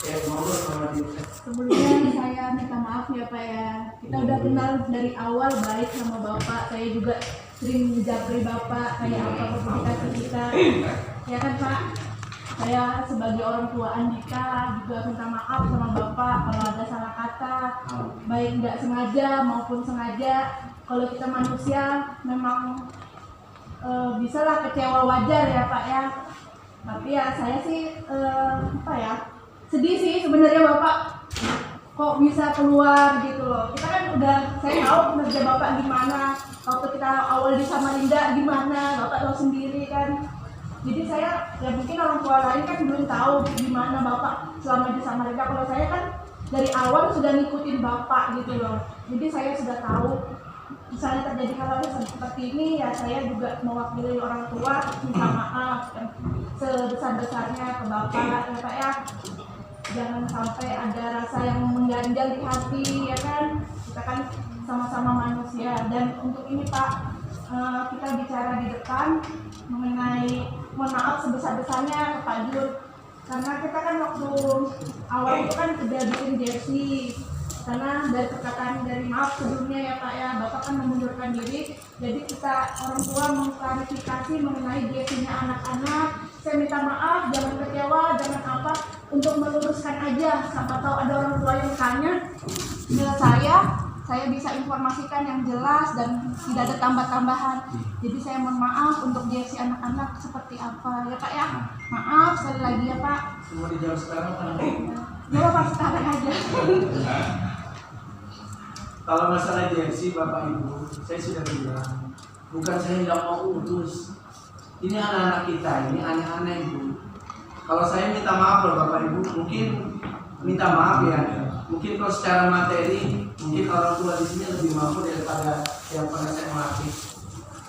Sebelumnya saya minta maaf ya Pak ya. Kita udah kenal dari awal baik sama Bapak. Saya juga sering menjapri Bapak kayak apa komunikasi kita. Ya kan Pak? Saya sebagai orang tua Andika juga minta maaf sama Bapak kalau ada salah kata, baik nggak sengaja maupun sengaja. Kalau kita manusia memang bisalah kecewa, wajar ya Pak ya. Tapi ya saya sih apa ya, sedih sih sebenarnya Bapak kok bisa keluar gitu loh. Kita kan udah, saya tahu kerja Bapak gimana waktu kita awal di Samarinda gimana, Bapak tahu sendiri kan. Jadi saya ya mungkin orang tua lain kan belum tahu gimana Bapak selama di Samarinda. Kalau saya kan dari awal sudah ngikutin Bapak gitu loh. Jadi saya sudah tahu misalnya terjadi hal-hal seperti ini, ya saya juga mewakili orang tua minta maaf sebesar-besarnya ke Bapak ya Pak ya. Jangan sampai ada rasa yang mengganjal di hati ya kan. Kita kan sama-sama manusia. Dan untuk ini Pak, kita bicara di depan mengenai mohon maaf sebesar-besarnya ke Pak Jur. Karena kita kan waktu awal itu kan udah bikin jersey. Karena dari perkataan dari maaf sebelumnya ya Pak ya, Bapak kan mengundurkan diri. Jadi kita orang tua mengklarifikasi mengenai jersey-nya anak-anak. Saya minta maaf, jangan kecewa, jangan apa, untuk meluruskan aja. Siapa tahu ada orang tua yang tanya ke saya bisa informasikan yang jelas dan tidak ada tambah-tambahan. Jadi saya mohon maaf untuk jersey anak-anak seperti apa ya Pak ya. Maaf sekali lagi ya Pak. Semua dijawab sekarang kan? Ya Pak, sekarang aja. Kalau masalah jersey Bapak Ibu, saya sudah bilang, bukan saya nggak mau utus. Ini anak-anak kita, ini anak-anak Ibu. Kalau saya minta maaf loh Bapak Ibu, mungkin minta maaf ya. Mungkin kalau secara materi, mungkin orang tua di sini lebih mampu daripada yang pernah saya melatih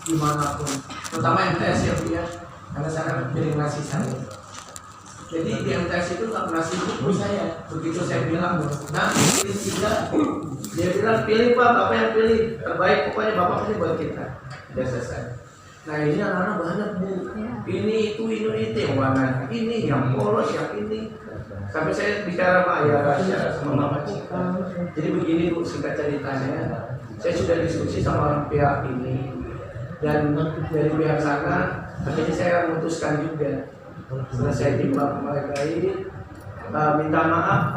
dimanapun. Terutama MTS ya Bu ya, karena saya pilih ngasih saya. Jadi di MTS itu nggak pernah sibuk Bu saya. Begitu saya bilang, nah pilih tiga, dia bilang pilih Pak, Bapak yang pilih terbaik, pokoknya Bapak pilih buat kita. Sudah selesai. Nah ini anak-anak banyak Bu, ini itu yang warna ini, yang polos, yang ini. Sampai saya bicara Pak ya sama Mama Cika. Jadi begini Bu, singkat ceritanya, saya sudah diskusi sama orang pihak ini dan dari pihak sana, akhirnya saya memutuskan juga. Setelah saya timbang mereka ini, minta maaf,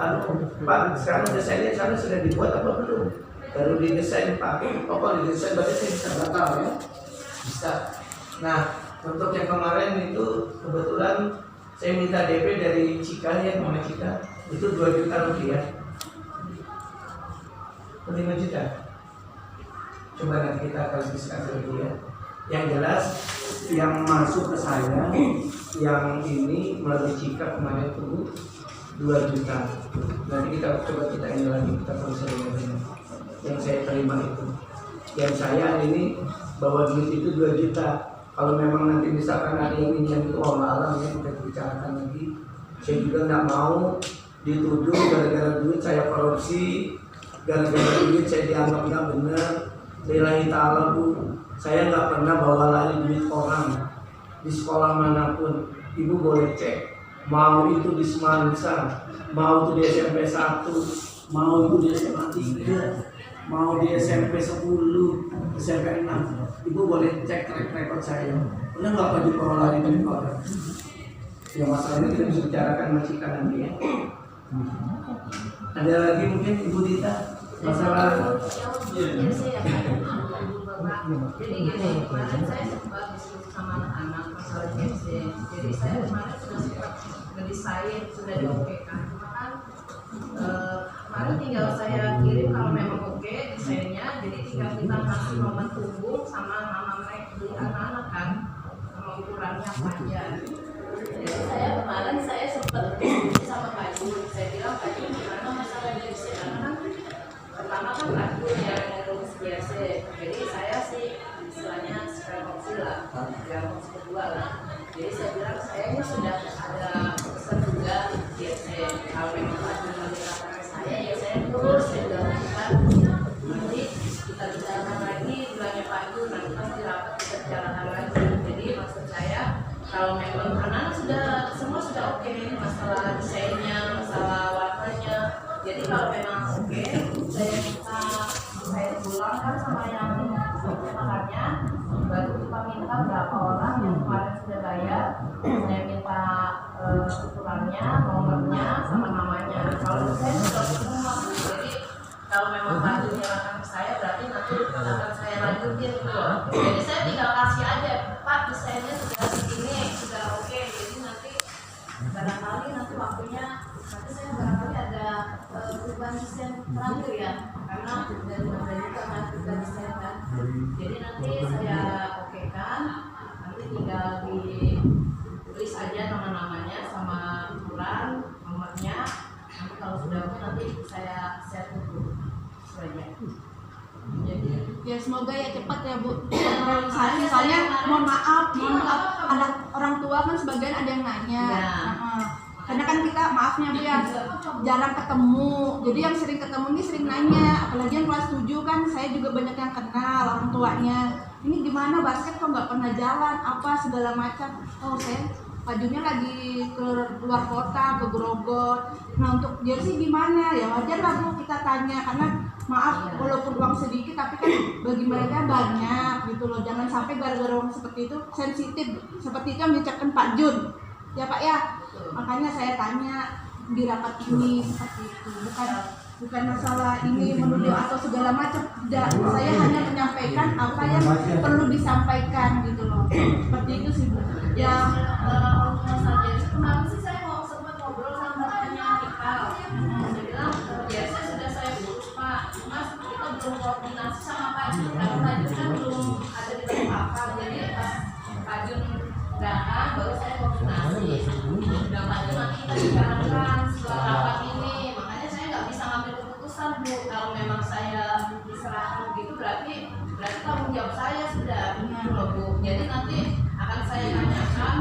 Pak sekarang desainnya sana sudah dibuat apa belum? Baru didesain Pak. Oh kalau didesain berarti saya bisa batal ya? Bisa. Nah untuk yang kemarin itu kebetulan saya minta DP dari Cika ya, Mama Cika, itu 2 juta rupiah. 5 juta. Coba nanti kita akan diskusi lagi ya. Yang jelas yang masuk ke saya, yang ini melalui Cika kemarin itu 2 juta. Nanti kita coba kita ini lagi, kita konsolidasi. Yang saya terima itu. Yang saya ini bawa duit itu 2 juta. Kalau memang nanti misalkan ada yang ini yang itu alam ya, kita bicarakan lagi. Saya juga nggak mau dituduh gara-gara duit saya korupsi, gara-gara duit saya dianggap nggak benar. Lillahi ta'ala Bu, saya nggak pernah bawa lari duit orang di sekolah manapun. Ibu boleh cek, mau itu di Semansa, mau itu di SMP 1, mau itu di SMA 3, mau di SMP 10, SMP 6. Ibu boleh cek track record saya. Pernah nggak Pak Joko lari duit orang? Ya masalahnya kita bisa bicarakan macikan nanti ya. Ada lagi mungkin Ibu Dita masalah? Jadi gini, kemarin saya sempat diskusi sama anak-anak masalah jersey. Jadi saya kemarin sudah sempat ngedesain, sudah diokekan. Cuma kan kemarin tinggal saya kirim kalau memang oke desainnya. Jadi tinggal kita kasih nomor punggung sama nama mereka di anak-anak kan, sama ukurannya apa aja. Jadi saya kemarin sempat diskusi sama Pak Jur. Saya bilang Pak Jur gimana masalah jersey, karena kan pertama kan Pak Jur yang ngurus jersey. Jadi saya sih istilahnya sekarang opsi lah, yang opsi kedua lah. Jadi saya bilang saya ini sudah ada pesan juga jersey. Kalau memang Pak Jur mengatakan saya, ya saya terus saya bilang nanti kita bicarakan lagi bilangnya Pak Jur, nanti pasti rapat kita bicarakan lagi. Jadi maksud saya kalau memang anak-anak sudah semua sudah oke, masalah desainnya, masalah nomornya sama namanya. Kalau saya sudah semua, jadi kalau memang Pak Jun menyerahkan ke saya berarti nanti akan saya lanjutin gitu. Jadi saya tinggal kasih aja, Pak desainnya sudah segini, sudah oke. Jadi nanti barangkali nanti waktunya nanti saya barangkali ada perubahan desain terakhir ya, karena dari mana juga nanti kita desain kan. Jadi nanti saya okekan, nanti tinggal ditulis aja nama-namanya sama ukuran nomornya. Nanti kalau sudah oke nanti saya share dulu saja. Jadi Ya semoga ya cepat ya Bu. Soalnya mohon maaf ada orang tua kan sebagian ada yang nanya. Ya. Karena kan kita maafnya Bu ya jarang ketemu. Jadi yang sering ketemu ini sering nanya. Apalagi yang kelas 7 kan saya juga banyak yang kenal orang tuanya. Ini gimana basket kok nggak pernah jalan apa segala macam. Oh saya Junnya lagi ke luar kota, ke Grogol. Nah untuk jersey gimana? Ya wajar lah Bu kita tanya karena maaf walaupun uang sedikit tapi kan bagi mereka banyak gitu loh. Jangan sampai gara-gara uang seperti itu sensitif seperti itu yang diucapkan Pak Jun. Ya Pak ya. Makanya saya tanya di rapat ini seperti itu. Bukan masalah ini menuduh atau segala macam. Tidak, saya hanya menyampaikan apa yang perlu disampaikan gitu loh. Seperti itu sih Bu. Ya masalah jersey kemarin sih saya mau sempat ngobrol sama bapaknya Ikal. Saya bilang jersey sudah saya urus Pak, Mas kita belum koordinasi sama Pak Jun karena Pak Jun kan belum ada di tempat apa, jadi pas Pak Jun datang baru saya koordinasi. Dan Pak Jun nanti kita bicarakan setelah rapat ini, makanya saya nggak bisa ngambil keputusan Bu. Kalau memang saya diserahkan begitu berarti tanggung jawab saya sudah gitu loh Bu. Jadi nanti akan saya tanyakan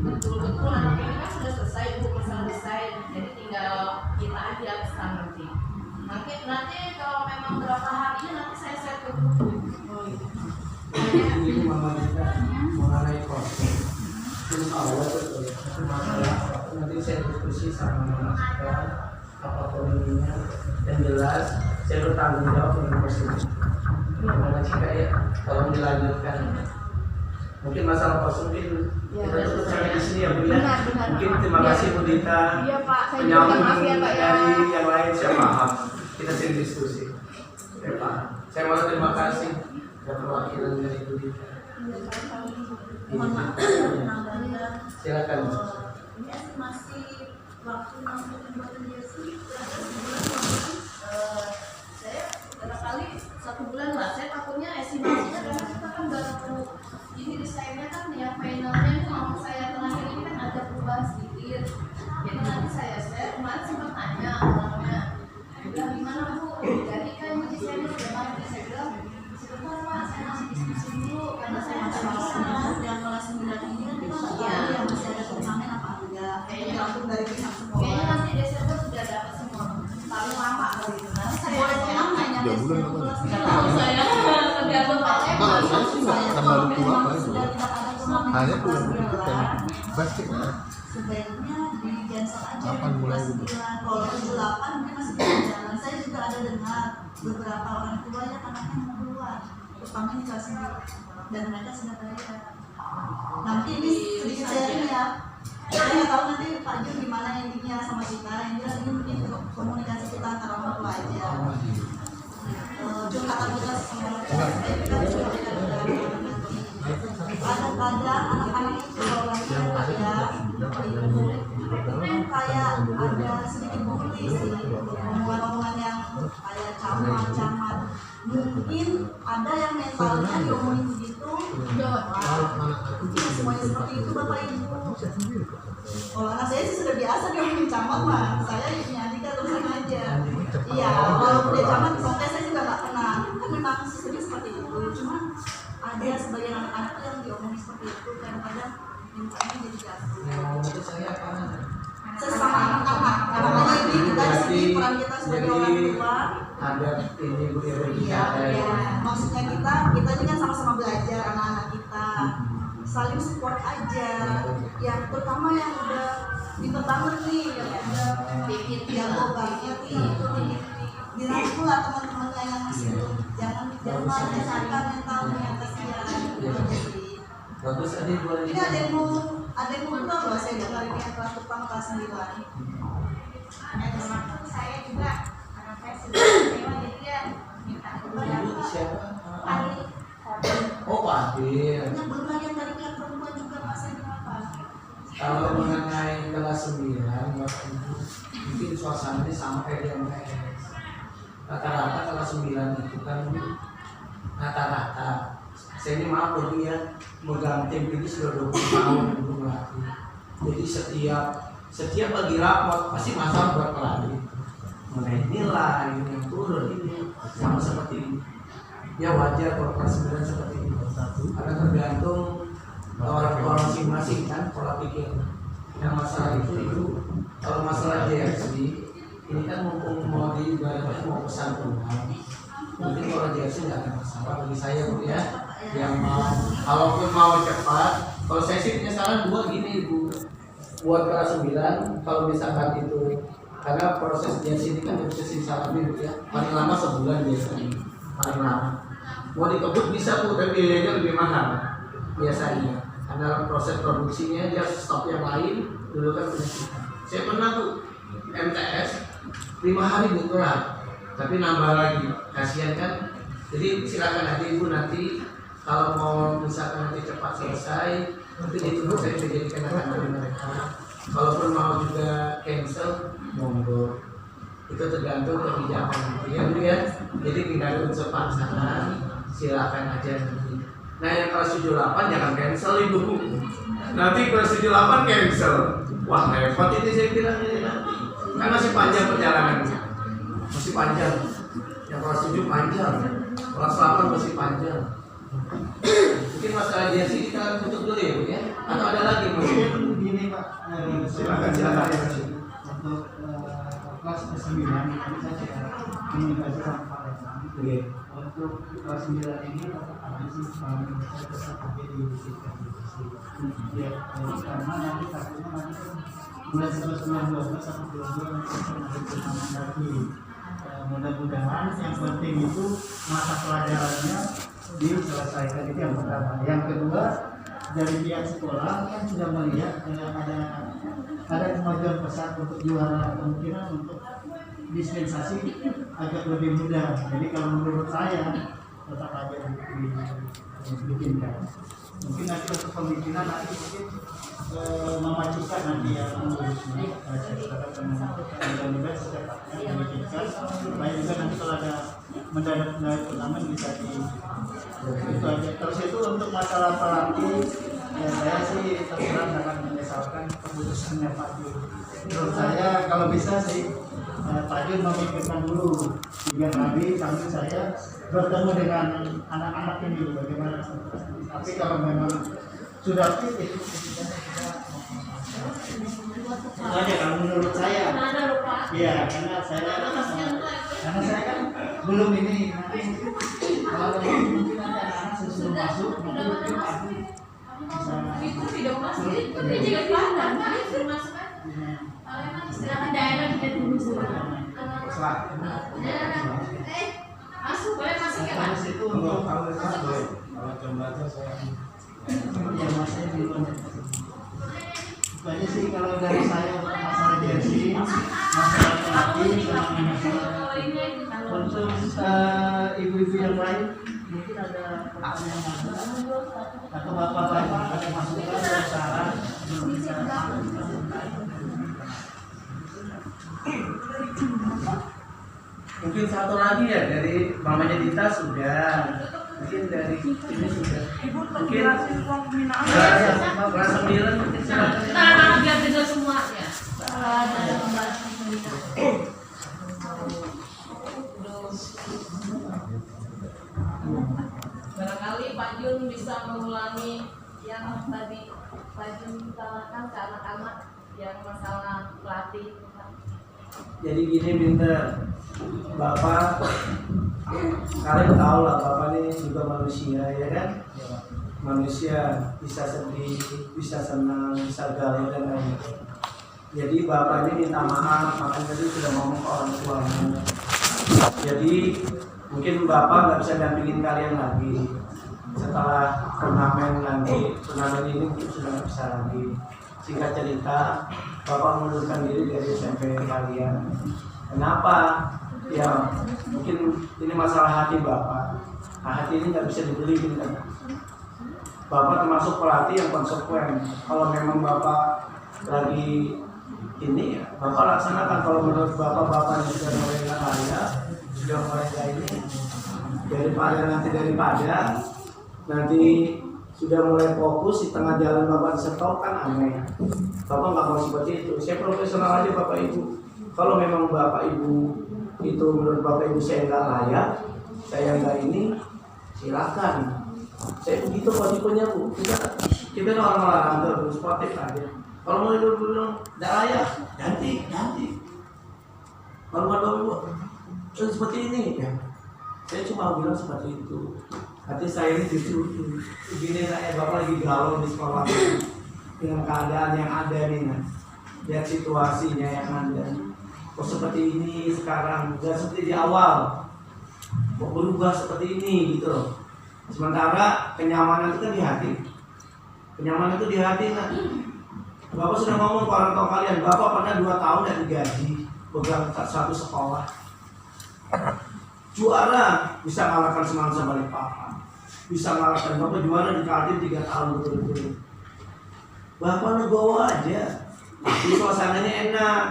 betul-betul anak ini kan sudah selesai Bu masalah desain, jadi tinggal kita aja pesan nanti kalau memang berapa harinya nanti saya share ke Bu. Ini Mama Dita mengenai proses. Terus awal itu masalah nanti saya diskusi sama Mama Dita apa poinnya dan jelas saya bertanggung jawab dengan proses. Mama Dita ya tolong dilanjutkan. Mungkin masalah kos mungkin kita tutup sampai di sini ya Bu ya. Benar. Mungkin terima kasih Bu Dita. Iya Pak, saya juga Penyambung maaf ya Pak ya. dari yang lain saya paham. Kita sering diskusi. Saya paham. Saya mau terima kasih dan perwakilan dari Bu Dita. Mohon maaf Silakan. ini estimasi waktu untuk pembuatan jersey saya barangkali 1 bulan lah. Saya takutnya estimasinya karena kita kan baru ini desainnya kan yang finalnya itu mau saya terakhir ini kan ada perubahan sedikit. Jadi nanti saya share, kemarin sempat tanya orangnya, bilang gimana Bu, jadi kan ini desainnya sudah bagus. Saya bilang sebentar Pak, saya masih diskusi dulu karena saya nggak bisa yang kelas 9 ini kan kita nggak tahu ya masih ada turnamen apa enggak. Kayaknya langsung dari pihak sekolah. Kayaknya nanti Desember sudah dapat semua. Paling lama kali itu. Nanti saya nanya Desember kelas nggak tahu saya tergantung Pak Lema. Saya sih nggak tambah lucu apa itu. Hanya belum kan basket. Sebaiknya di-cancel aja Kapan mulai kelas gitu? 9. Kalau kelas 8 mungkin masih bisa jalan. Saya juga ada dengar beberapa orang tua yang anaknya mau keluar, terutama di kelas 9 dan mereka sudah bayar. Nanti ini sedikit sharing ya. Saya nggak tahu nanti Pak Jun gimana endingnya sama kita. Yang jelas ini mungkin komunikasi kita antara orang tua aja. Curhatan kita sama orang tua. Kita juga berikan kadang-kadang anak-anak itu orangnya itu kayak ada sedikit bully sih, omongan-omongan yang kayak camat mungkin ada yang mentalnya diomongin begitu semuanya seperti itu Bapak Ibu. Kalau anak saya sih sudah biasa diomongin camat mah, saya ini Andika terusan aja. Iya, walaupun dia camat sampai saya juga nggak pernah, kan memang sistemnya seperti itu. Cuma ada sebagian anak-anak tuh yang diomongin seperti itu, kadang-kadang mentalnya jadi jatuh. Sesama anak-anak, makanya ini kita di sini peran kita sebagai orang tua. Ada ini Bu ya. Iya. Maksudnya kita ini kan sama-sama belajar anak-anak kita, saling support aja. Yang terutama yang udah pinter banget nih, yang udah jago banget nih, itu dirangkul lah teman-temannya yang masih belum. Jangan menyesatkan mentalnya, kasihan. Bagus aja Bu. Ini ada yang mau ada yang mau pulang loh, saya dengar ini yang kelas depan kelas 9. Termasuk saya juga, anak saya sudah kecewa jadi ya minta Ibu siapa? Ali. Oh, Pak Adil. Banyak belum lagi yang dari pihak perempuan juga Pak, saya kenapa? Kalau mengenai kelas 9, Bapak Ibu, mungkin suasananya sama kayak di MTS. Rata-rata kelas 9 itu kan rata-rata. Saya ini maaf loh ya, megang tim ini sudah 20 tahun belum melatih. Jadi setiap bagi rapot pasti masalah buat pelatih. Mengenai nilai yang turun ini sama seperti ini. Ya wajar kalau kelas 9 seperti ini. Karena tergantung orang tua masing-masing kan pola pikir. Yang masalah itu kalau masalah JFC ini kan mumpung mau diibaratkan mau pesan pulang. Mungkin kalau JFC nggak ada masalah bagi saya Bu ya. Yang mau, kalaupun mau cepat, kalau saya sih punya saran 2 gini Bu. Buat kelas 9 kalau misalkan itu karena proses JFC ini kan proses insalami Bu ya. Paling lama sebulan biasanya. Paling lama. Mau dikebut bisa Bu, tapi biayanya lebih mahal biasanya. Karena proses produksinya dia stop yang lain dulu kan punya kita. Saya pernah Bu MTS 5 hari Bu telat, tapi nambah lagi. Kasihan kan? Jadi silakan aja Ibu nanti kalau mau misalkan nanti cepat selesai, nanti ditunggu saya jadikan akan mereka. Kalaupun mau juga cancel, monggo. Itu tergantung kebijakan ya Bu ya. Jadi tidak ada unsur paksaan, silakan aja nanti. Nah yang kelas 78 jangan cancel Ibu. Nanti kelas 78 cancel. Wah repot ini saya bilang ini nanti. Kan masih panjang perjalanannya. Masih panjang. Yang kelas 7 panjang. Kelas 8 masih panjang. Mungkin masalah dia sih kita tutup dulu ya Bu ya. Atau ada lagi mungkin? Begini Pak, Silakan ya. untuk kelas 9 ini saya sudah komunikasi sama Pak Lesan. Untuk kelas 9 ini ada sih kami bisa tetap bekerja di divisi. Ya, karena nanti takutnya nanti bulan 11, 12 sampai 22 nanti akan ada turnamen lagi. Mudah-mudahan yang penting itu mata pelajarannya diselesaikan, itu yang pertama. Yang kedua, dari pihak sekolah kan sudah melihat ada kemajuan pesat untuk juara, kemungkinan untuk dispensasi agak lebih mudah. Jadi kalau menurut saya tetap aja dibikinkan. Mungkin nanti untuk pembikinan nanti mungkin memajukan nanti ya mengurusnya. Mudah-mudahan secepatnya dibikinkan supaya juga nanti kalau ada mendadak turnamen bisa di itu aja. Terus itu untuk masalah pelatih, ya saya sih terserah sangat menyesalkan keputusannya Pak Jun. Menurut saya kalau bisa sih Pak Jun memikirkan dulu 3 hari sambil saya bertemu dengan anak-anak ini bagaimana. Tapi kalau memang sudah fit itu kita aja kalau menurut saya. Iya, karena saya kan belum ini nanti kalau mungkin nanti anak-anak sesudah masuk mungkin aku bisa Itu tidak masuk, itu dia juga pelanggan, itu masuk kan? Kalau emang silakan daerah kita tunggu sebentar. Masuk, boleh masuk ya Pak? itu untuk kalau jumlahnya saya ya masih belum. Itu aja sih kalau dari saya untuk masalah jersey, masalah pelatih sama masalah untuk ibu-ibu yang lain mungkin ada pertanyaan atau bapak-bapak ada masukan atau saran belum bisa. Mungkin satu lagi ya dari mamanya Dita sudah, mungkin dari ini sudah. Mungkin kelas 9 mungkin silakan. Nah, biar dengar semuanya. Ada pembahasan Barangkali Pak Jun bisa mengulangi yang tadi Pak Jun utarakan ke anak-anak yang masalah pelatih. Jadi gini Binter, Bapak, kalian tahu lah Bapak ini juga manusia ya kan? Manusia bisa sedih, bisa senang, bisa galau dan lain-lain. Jadi Bapak ini minta maaf, makanya tadi sudah ngomong ke orang tuanya. Jadi mungkin Bapak nggak bisa dampingin kalian lagi. setelah turnamen nanti, turnamen ini mungkin sudah nggak bisa lagi. Singkat cerita, Bapak mengundurkan diri dari SMP kalian. Kenapa? Ya mungkin ini masalah hati Bapak. Nah, hati ini nggak bisa dibeli kan. Bapak termasuk pelatih yang konsekuen. Kalau memang Bapak lagi ini ya, Bapak laksanakan. Kalau menurut Bapak sudah mulai nggak layak, sudah mulai nggak ini, daripada nanti sudah mulai fokus di tengah jalan Bapak disetop kan aneh. Bapak nggak mau seperti itu. Saya profesional aja Bapak Ibu. Kalau memang Bapak Ibu itu menurut Bapak Ibu saya nggak layak, saya nggak ini, silakan. Saya begitu kok tipenya Bu. Kita orang olahraga sportif aja. Kalau mau hidup dulu nggak layak, ganti. Kalau Bapak Ibu seperti ini ya, saya cuma bilang seperti itu. Hati saya ini justru begini, saya Bapak lagi galau di sekolah dengan keadaan yang ada nih, lihat situasinya yang ada. Kok seperti ini sekarang, udah seperti di awal, kok berubah seperti ini gitu loh. Sementara kenyamanan itu kan di hati, kenyamanan itu di hati. Nah, Bapak sudah ngomong ke orang tua kalian, Bapak pernah 2 tahun dan digaji pegang satu sekolah, juara, bisa ngalahkan Semansa Balikpapan, bisa ngalahkan Bapak juara di Kaltim 3 tahun betul-betul. Bapak legowo aja, di suasananya enak,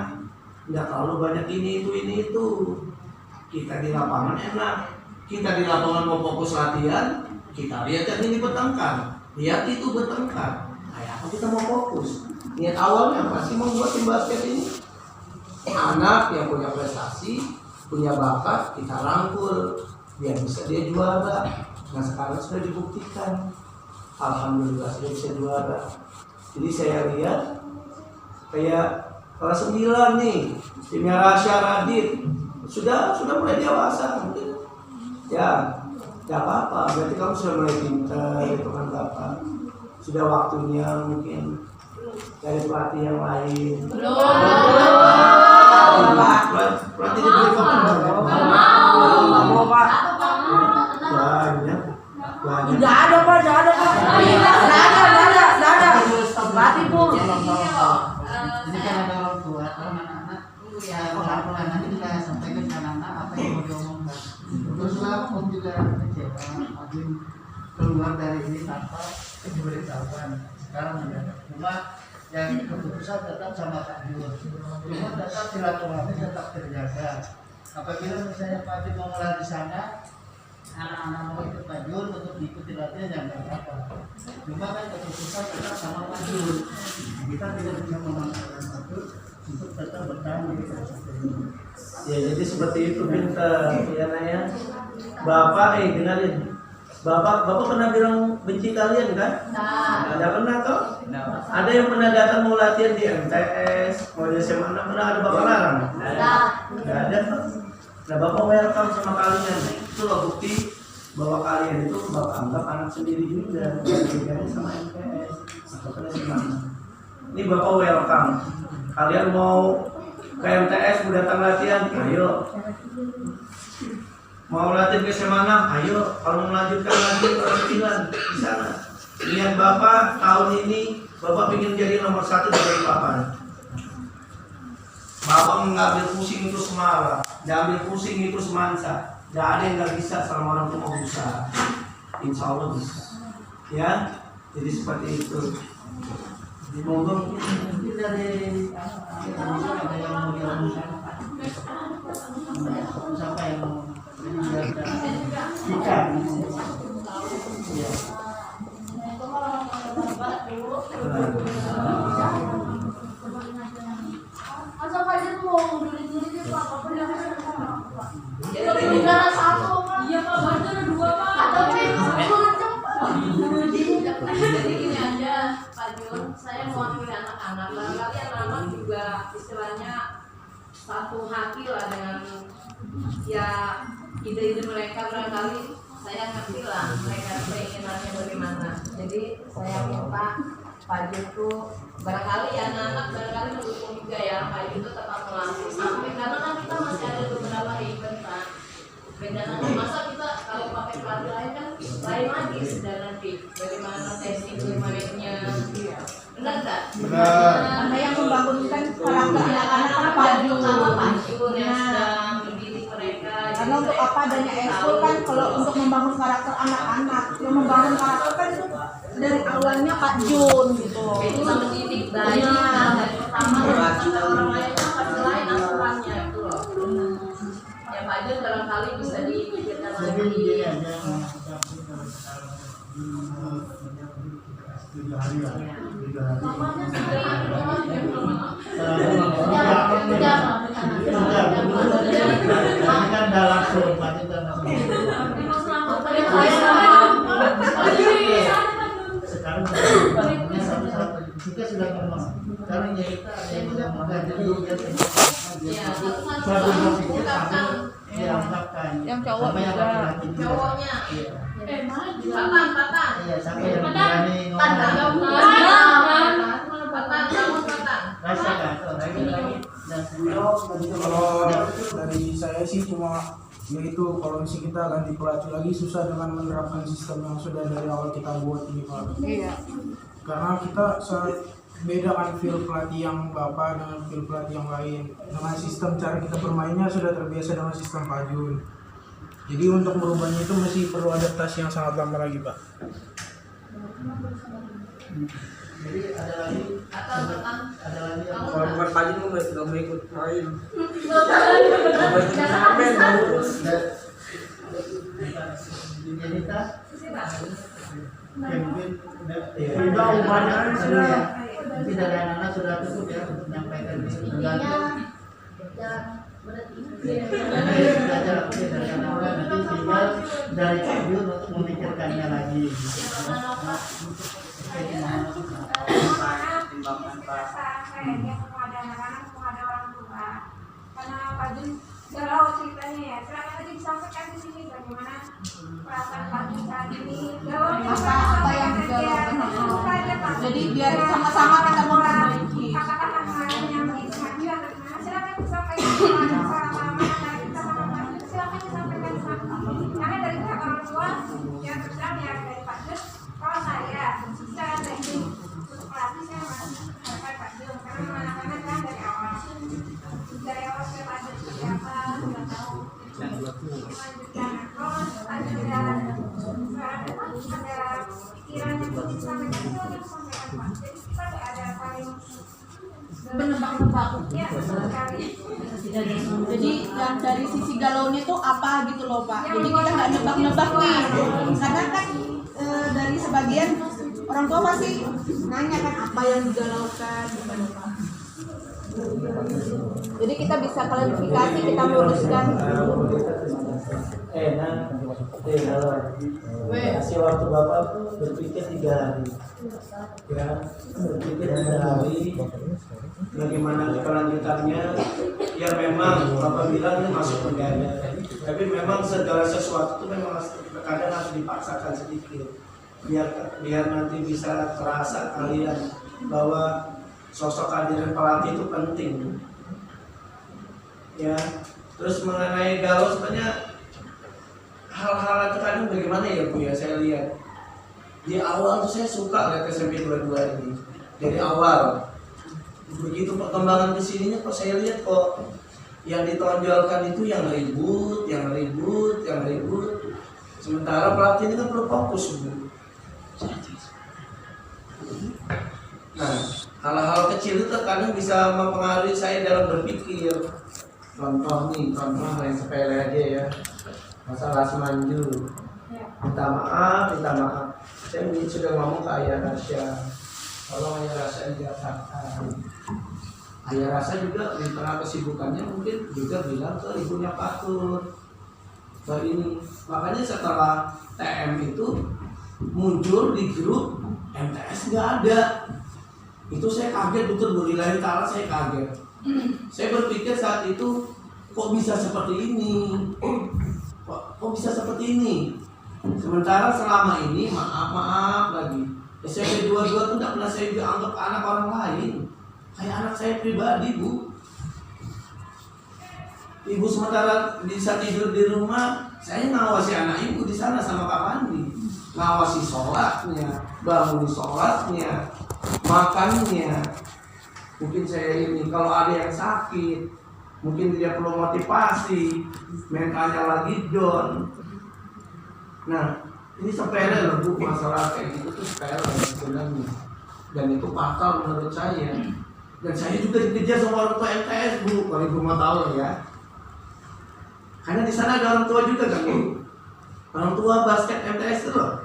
nggak terlalu banyak ini itu. Kita di lapangan enak, kita di lapangan mau fokus latihan, kita lihat yang ini bertengkar, lihat itu bertengkar. Kayak apa kita mau fokus? Niat awalnya pasti membuat tim basket ini anak yang punya prestasi, punya bakat, kita rangkul biar bisa dia juara. Nah sekarang sudah dibuktikan, alhamdulillah sudah bisa juara. Jadi saya lihat kayak kelas 9 nih, timnya Rasya Radit sudah mulai dewasa mungkin. Ya, tidak apa-apa. Berarti kamu sudah mulai pintar, itu kan Bapak. Sudah waktunya mungkin dari pelatih yang lain. Pelatih diberi kapan? Banyak. Nggak ada Pak. Pelatih Bu. Ini kan ada orang tua, kalau anak-anak ya pelan-pelan nanti kita sampaikan ke anak-anak apa yang mau diomongkan. Terus Om juga kecewa, Adin keluar dari ini tanpa diberitahukan. Sekarang ada, cuma yang keputusan tetap sama Pak Jur. Cuma tetap silaturahmi tetap terjaga. Apabila misalnya Pak Jur mau mulai di sana, anak-anak mau ikut Pak Jur untuk diikuti latihan yang nggak apa-apa. Cuma kan keputusan tetap sama Pak Jur. Kita tidak bisa memaksakan Pak Jur untuk tetap bertahan di proses ini. Ya jadi seperti itu pintar ya Naya. Bapak dengerin. Bapak pernah bilang benci kalian kan? Nah, Ada pernah toh? Ada yang pernah datang mau latihan di MTS, mau di SMA, pernah ada Bapak larang? Nggak ada. Nah Bapak welcome sama kalian. Itu loh bukti bahwa kalian itu Bapak anggap anak sendiri juga. Bedanya sama MTS atau SMA. Ini Bapak welcome. Kalian mau ke MTS mau datang latihan, ayo. Mau latihan ke SMA 6, ayo. Kalau mau melanjutkan lagi kelas 9 di sana. Lihat Bapak tahun ini Bapak ingin jadi nomor 1 di Balikpapan. Bapak mengambil pusing itu Semarang, ambil pusing itu Semansa. Tidak ada yang nggak bisa selama orang itu mau berusaha. Insya Allah bisa. Ya, jadi seperti itu. Monggo Mungkin dari ada yang mau diomongkan siapa yang mau kita. ya. masa Fajar mau mundurin diri Pak? Apa pernah jadi negara 1 iya Pak, baru ada 2 Pak. Atau Jadi gini aja Pak Jun, saya mewakili anak-anak. Barangkali anak-anak juga istilahnya satu hati lah dengan ya ide-ide mereka. Barangkali saya ngerti lah mereka keinginannya bagaimana. Jadi saya minta Pak Jun tuh barangkali anak-anak barangkali mendukung juga ya Pak Jun tuh tetap melatih sampai karena kan kita masih ada beberapa event kan. Beda nanti masa kita kalau pakai pelatih lain kan lain lagi Karena yang membangunkan karakter anak-anak kan Pak Jun. yang sedang mendidik mereka. Karena untuk apa adanya ekskul kan, kalau untuk membangun karakter anak-anak, yang membangun karakter kan itu dari awalnya Pak Jun gitu. Itu mendidik bayi dari pertama sampai orang lain kan pasti lain asuhannya itu loh. Ya Pak Jun barangkali bisa dipikirkan Jadi gini lagi. aja, 7 hari lah, 3 hari. Ini kan udah langsung, berarti udah langsung. Sekarang satu-satu kita sudah ngomong. Sekarang ya kita ada yang sudah makan jadi Ya, sambil berpikir sambil diangkatkan. Yang cowok Sama yang juga. laki-laki juga. cowoknya. Iya. Patan. Iya, sampai yang berani Patan, ngomong. Patan, kamu Patan. Rasakan, dan Kalau dari saya sih cuma yaitu kalau misalnya kita ganti pelatih lagi susah dengan menerapkan sistem yang sudah dari awal kita buat ini Pak. Iya. Karena kita beda kan feel pelatih yang Bapak dengan feel pelatih yang lain. Dengan sistem cara kita bermainnya sudah terbiasa dengan sistem Pak Jun. Jadi untuk merubahnya itu masih perlu adaptasi yang sangat lama lagi Pak. jadi ada lagi Patan. ada lagi yang Kalau bukan Pak Jun nggak mau ikut main. identitas mungkin Sudah, umpannya sudah. mungkin dari anak-anak sudah cukup ya untuk menyampaikan tergantung nanti tinggal dari Pak Jun untuk memikirkannya lagi. Karena Pak Jun galau ceritanya ya, silakan aja disampaikan di sini bagaimana perasaan Pak Jun saat ini. Apa yang digalaukan. Jadi biar sama-sama kita memperbaiki. Katakanlah kemarin yang disengaja atau gimana, silakan disampaikan silakan disampaikan karena dari pihak orang tua yang terserah ya dari Pak Jun. Kalau saya secara teknik untuk pelatih saya masih menghargai Pak Jun karena anak-anak kan dari awal saya Pak Jun seperti apa sudah tahu melanjutkan. Kalau ada pikiran yang belum disampaikan silakan sampaikan Pak. Jadi kita tidak ada paling Menebak-nebak. ya betul sekali. Jadi yang dari sisi galaunya itu apa gitu loh Pak. Jadi kita nggak nebak-nebak nih. Karena kan dari sebagian orang tua pasti nanya kan apa yang digalaukan gitu Pak. Jadi kita bisa klarifikasi, kita luruskan. Kasih waktu Bapak berpikir 3 hari. Ya, berpikir 3 hari. Bagaimana kelanjutannya? Ya memang Bapak bilang ini masuk negara. Tapi memang segala sesuatu itu memang kadang harus dipaksakan sedikit. Biar nanti bisa terasa kalian bahwa sosok kehadiran pelatih itu penting. Ya, terus mengenai galau sebenarnya hal-hal itu kadang bagaimana ya Bu ya, saya lihat di awal tuh saya suka lihat SMP 22 ini dari awal. Begitu perkembangan kesininya kok saya lihat kok yang ditonjolkan itu yang ribut. Sementara pelatih ini kan perlu fokus Bu. Nah, hal-hal kecil itu kadang bisa mempengaruhi saya dalam berpikir. Contoh yang sepele aja ya, masalah semanju. Minta maaf. Saya sudah ngomong ke Ayah Rasya, tolong Ayah Rasya dijelaskan. Ayah Rasya juga di tengah kesibukannya mungkin juga bilang ke ibunya Patut ke ini. Makanya setelah TM itu muncul di grup MTS nggak ada. Itu saya kaget betul, berilahi ta'ala saya kaget. Saya berpikir saat itu kok bisa seperti ini, kok bisa seperti ini. Sementara selama ini maaf lagi SMP 22 itu tidak pernah saya juga anggap anak orang lain, kayak anak saya pribadi Bu. Ibu sementara bisa tidur di rumah, saya ngawasi anak ibu di sana sama Kak Pandi, ngawasi sholatnya, bangun sholatnya. Makanya mungkin saya ini kalau ada yang sakit, mungkin dia perlu motivasi, mentalnya lagi down. Nah, ini sepele loh Bu, masalah kayak gitu tuh sepele sebenarnya. Dan itu fatal menurut saya. Dan saya juga dikejar sama orang tua MTS Bu, kalau Ibu mau tahu ya. Karena di sana ada orang tua juga kan Bu. Orang tua basket MTS itu loh.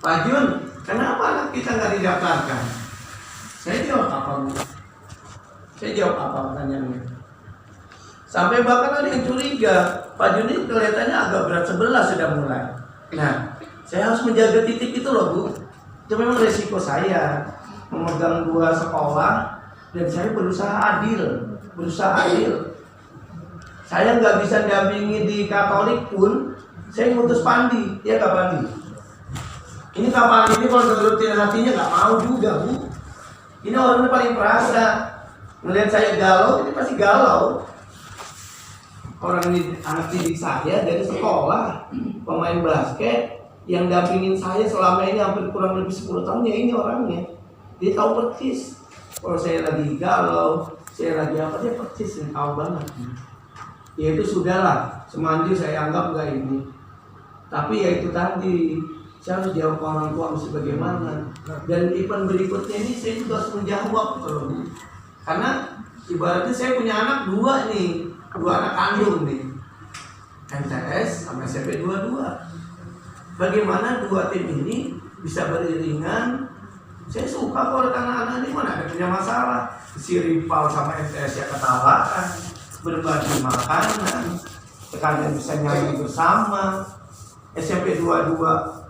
Pak Jun, kenapa anak kita nggak didaftarkan? Saya jawab apa Bu? Saya jawab apa pertanyaannya? Sampai bahkan ada yang curiga, Pak Jun ini kelihatannya agak berat sebelah sudah mulai. Nah, saya harus menjaga titik itu loh Bu. Itu memang resiko saya memegang 2 sekolah dan saya berusaha adil. Saya nggak bisa dampingi di Katolik pun, saya ngutus Pandi, ya Kak Pandi. Ini Kak Pandi ini kalau nurutin hatinya nggak mau juga Bu. Ini orangnya paling perasa. Melihat saya galau, ini pasti galau. Orang ini anak didik saya dari sekolah, pemain basket yang dampingin saya selama ini hampir kurang lebih 10 tahun ya ini orangnya. Dia tahu persis. Kalau saya lagi galau, saya lagi apa, dia persis, dia tahu banget. Ya itu sudahlah, semanju saya anggap enggak ini. Tapi ya itu tadi, saya harus jawab ke orang tua mesti bagaimana. Dan event berikutnya ini saya juga harus menjawab kalau karena ibaratnya saya punya anak 2 nih, 2 anak kandung nih, MTS sama SMP 22. Bagaimana 2 tim ini bisa beriringan? Saya suka kalau anak-anak ini mana ada punya masalah. Si rival sama MTS ya ketawakan, berbagi makanan, sekalian bisa nyanyi bersama. SMP 22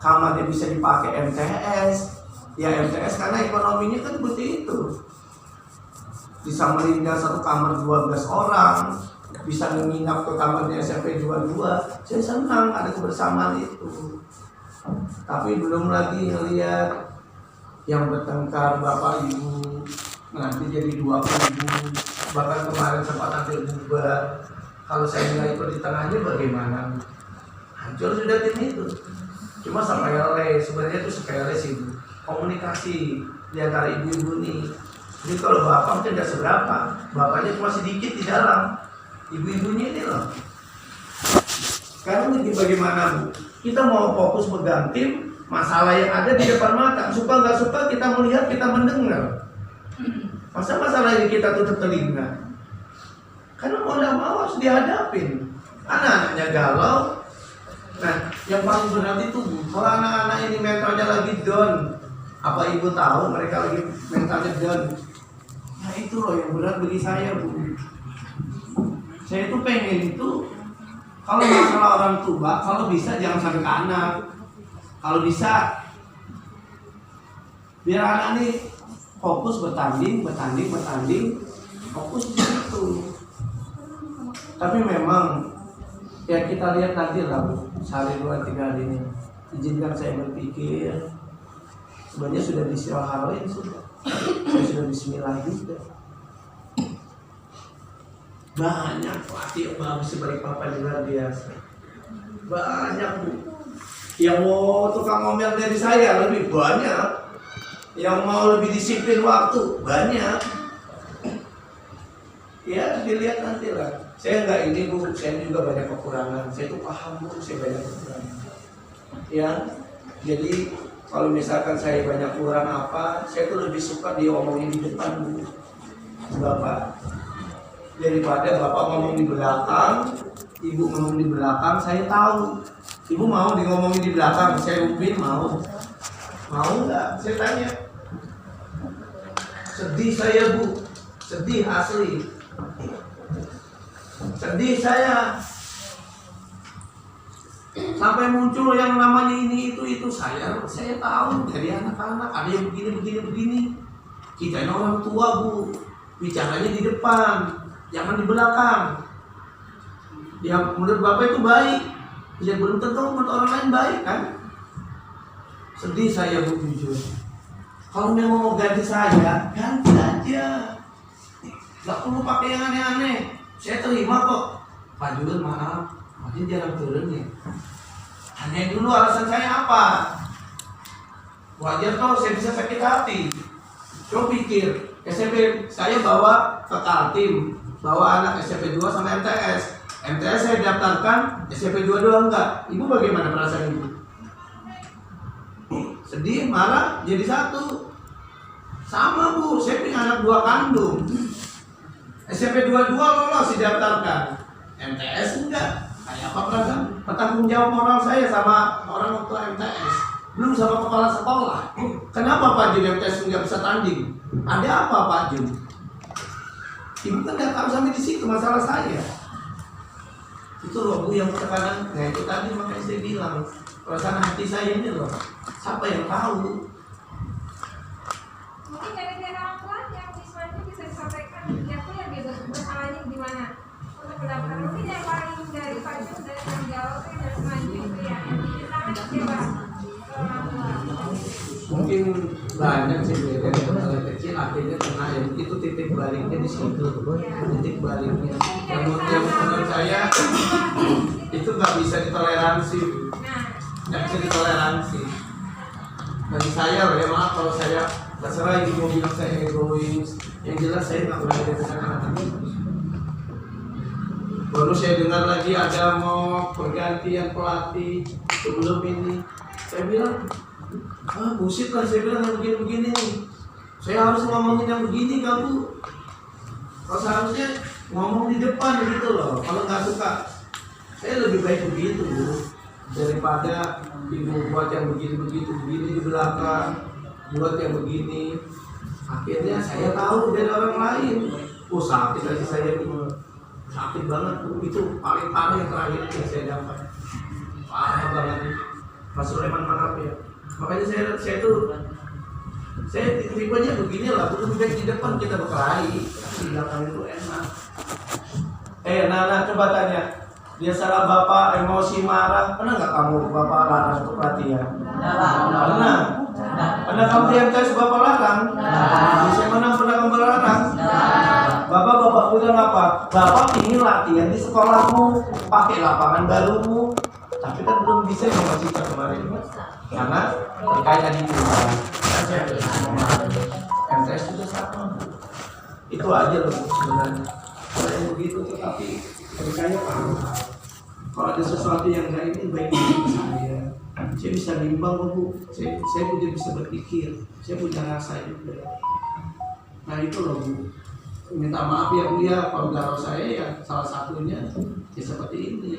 kamarnya bisa dipakai MTS. Ya MTS karena ekonominya kan seperti itu. Di Samarinda 1 kamar 12 orang, bisa menginap ke kamarnya SMP 22. Saya senang ada kebersamaan itu. Tapi belum lagi ngelihat yang bertengkar Bapak Ibu nanti jadi 20 ribu. Bahkan kemarin sempat hampir bubar. Kalau saya nggak ikut di tengahnya bagaimana? Hancur sudah tim itu. Cuma sepele, sebenarnya itu sepele sih Bu. Komunikasi di antara ibu-ibu nih. Jadi kalau bapak mungkin tidak seberapa, bapaknya cuma sedikit di dalam. Ibu-ibunya ini loh. Sekarang bagaimana Bu? Kita mau fokus pegang tim, masalah yang ada di depan mata. Suka nggak suka kita melihat, kita mendengar. Masa masalah ini kita tutup telinga? Karena mau tidak mau harus dihadapin. Anak-anaknya galau. Nah, yang paling berat itu Bu, kalau anak-anak ini mentalnya lagi down, apa Ibu tahu mereka lagi mentalnya down? Nah itu loh yang berat bagi saya Bu. Saya itu pengen itu, kalau masalah orang tua, kalau bisa jangan sampai ke anak. Kalau bisa, biar anak ini fokus bertanding, fokus di situ. Tapi memang ya kita lihat nanti lah Bu, sehari 2-3 hari ini. Izinkan saya berpikir, sebenarnya sudah disiraharoin sudah. Saya sudah bismillah juga. Banyak pelatih yang bagus sebagai papa luar biasa. Banyak Bu. Yang mau tukang ngomel dari saya lebih banyak. Yang mau lebih disiplin waktu banyak. Ya dilihat nanti lah. Saya enggak ini Bu, saya juga banyak kekurangan. Saya tuh paham Bu, saya banyak kekurangan. Ya, jadi kalau misalkan saya banyak kurang apa, saya tuh lebih suka diomongin di depan Bu, Bapak. Daripada Bapak ngomong di belakang, Ibu ngomong di belakang, saya tahu. Ibu mau di ngomongin di belakang, saya upin mau. Mau nggak? Saya tanya. Sedih saya Bu, sedih asli. Sedih saya. Sampai muncul yang namanya ini itu saya tahu dari anak-anak ada yang begini. Kita ini orang tua Bu, bicaranya di depan, jangan di belakang. Ya menurut Bapak itu baik, ya belum tentu menurut orang lain baik kan. Sedih saya Bu jujur. Kalau memang mau ganti saya, ganti aja. Gak perlu pakai yang aneh-aneh. Saya terima kok. Pak Jun maaf, makin jarang turun ya. Hanya dulu alasan saya apa? Wajar toh saya bisa sakit hati. Coba pikir, SMP saya bawa ke Kaltim, bawa anak SMP 2 sama MTS. MTS saya daftarkan, SMP 2 doang enggak. Ibu bagaimana perasaan ibu? Sedih, marah, jadi satu. Sama bu, saya punya anak 2 kandung. SMP 22 lolos didaftarkan, MTS enggak. Kayak apa perasaan? Bertanggung jawab moral saya sama orang tua MTS, belum sama kepala sekolah. Kenapa Pak Jun MTS nggak bisa tanding? Ada apa Pak Jun? Ibu kan nggak tahu sampai di situ masalah saya. Itu loh Bu yang tekanan. Nah itu tadi makanya saya bilang perasaan hati saya ini loh. Siapa yang tahu? Mungkin dari orang tua yang siswanya bisa disampaikan dia tuh yang bersalahnya di mana untuk pendapatan. Mungkin yang paling dari Pak Jun dari tanggung jawab itu dari selanjutnya itu ya yang ditanya kecewa ke orang tua. Mungkin banyak sih dari kecil akhirnya kena yang itu titik baliknya di situ. Titik baliknya yang menurut saya itu nggak bisa ditoleransi, nggak bisa ditoleransi. Bagi saya loh ya, maaf kalau saya terserah ibu mau bilang saya egois, yang jelas saya nggak pernah dibesarkan anak-anak. Baru saya dengar lagi ada mau pergantian pelatih sebelum ini, saya bilang bullshit lah, saya bilang yang begini-begini nih. Saya harus ngomongin yang begini kamu. Kalau seharusnya ngomong di depan gitu loh. Kalau nggak suka, saya lebih baik begitu Bu, daripada ibu buat yang begini-begitu begini di belakang, buat yang begini. Akhirnya saya tahu dari orang lain. Sakit aja saya Bu, sakit banget Bu. Itu paling parah yang terakhir yang saya dapat. Parah banget nih. Mas Sulaiman maaf ya. Makanya saya tuh tipenya begini lah, lebih baik di depan kita berkelahi, di belakang itu enak. Nana coba tanya, dia salah bapak emosi marah, pernah nggak kamu bapak larang untuk pelatihan? Pernah kamu di MTS bapak larang? Saya mana pernah kamu larang? Bapak bilang apa? Bapak ingin latihan di sekolahmu, pakai lapangan barumu. Tapi kan belum bisa sama Cika kemarin karena terkait tadi MTS juga sama. Itu aja loh sebenarnya. Saya begitu tetapi terkait kalau ada sesuatu yang nggak ini baik untuk saya bisa nimbang Bu. Saya juga bisa berpikir, saya punya rasa juga. Nah itu loh Bu. Minta maaf ya Bu ya kalau galau saya ya salah satunya ya seperti ini.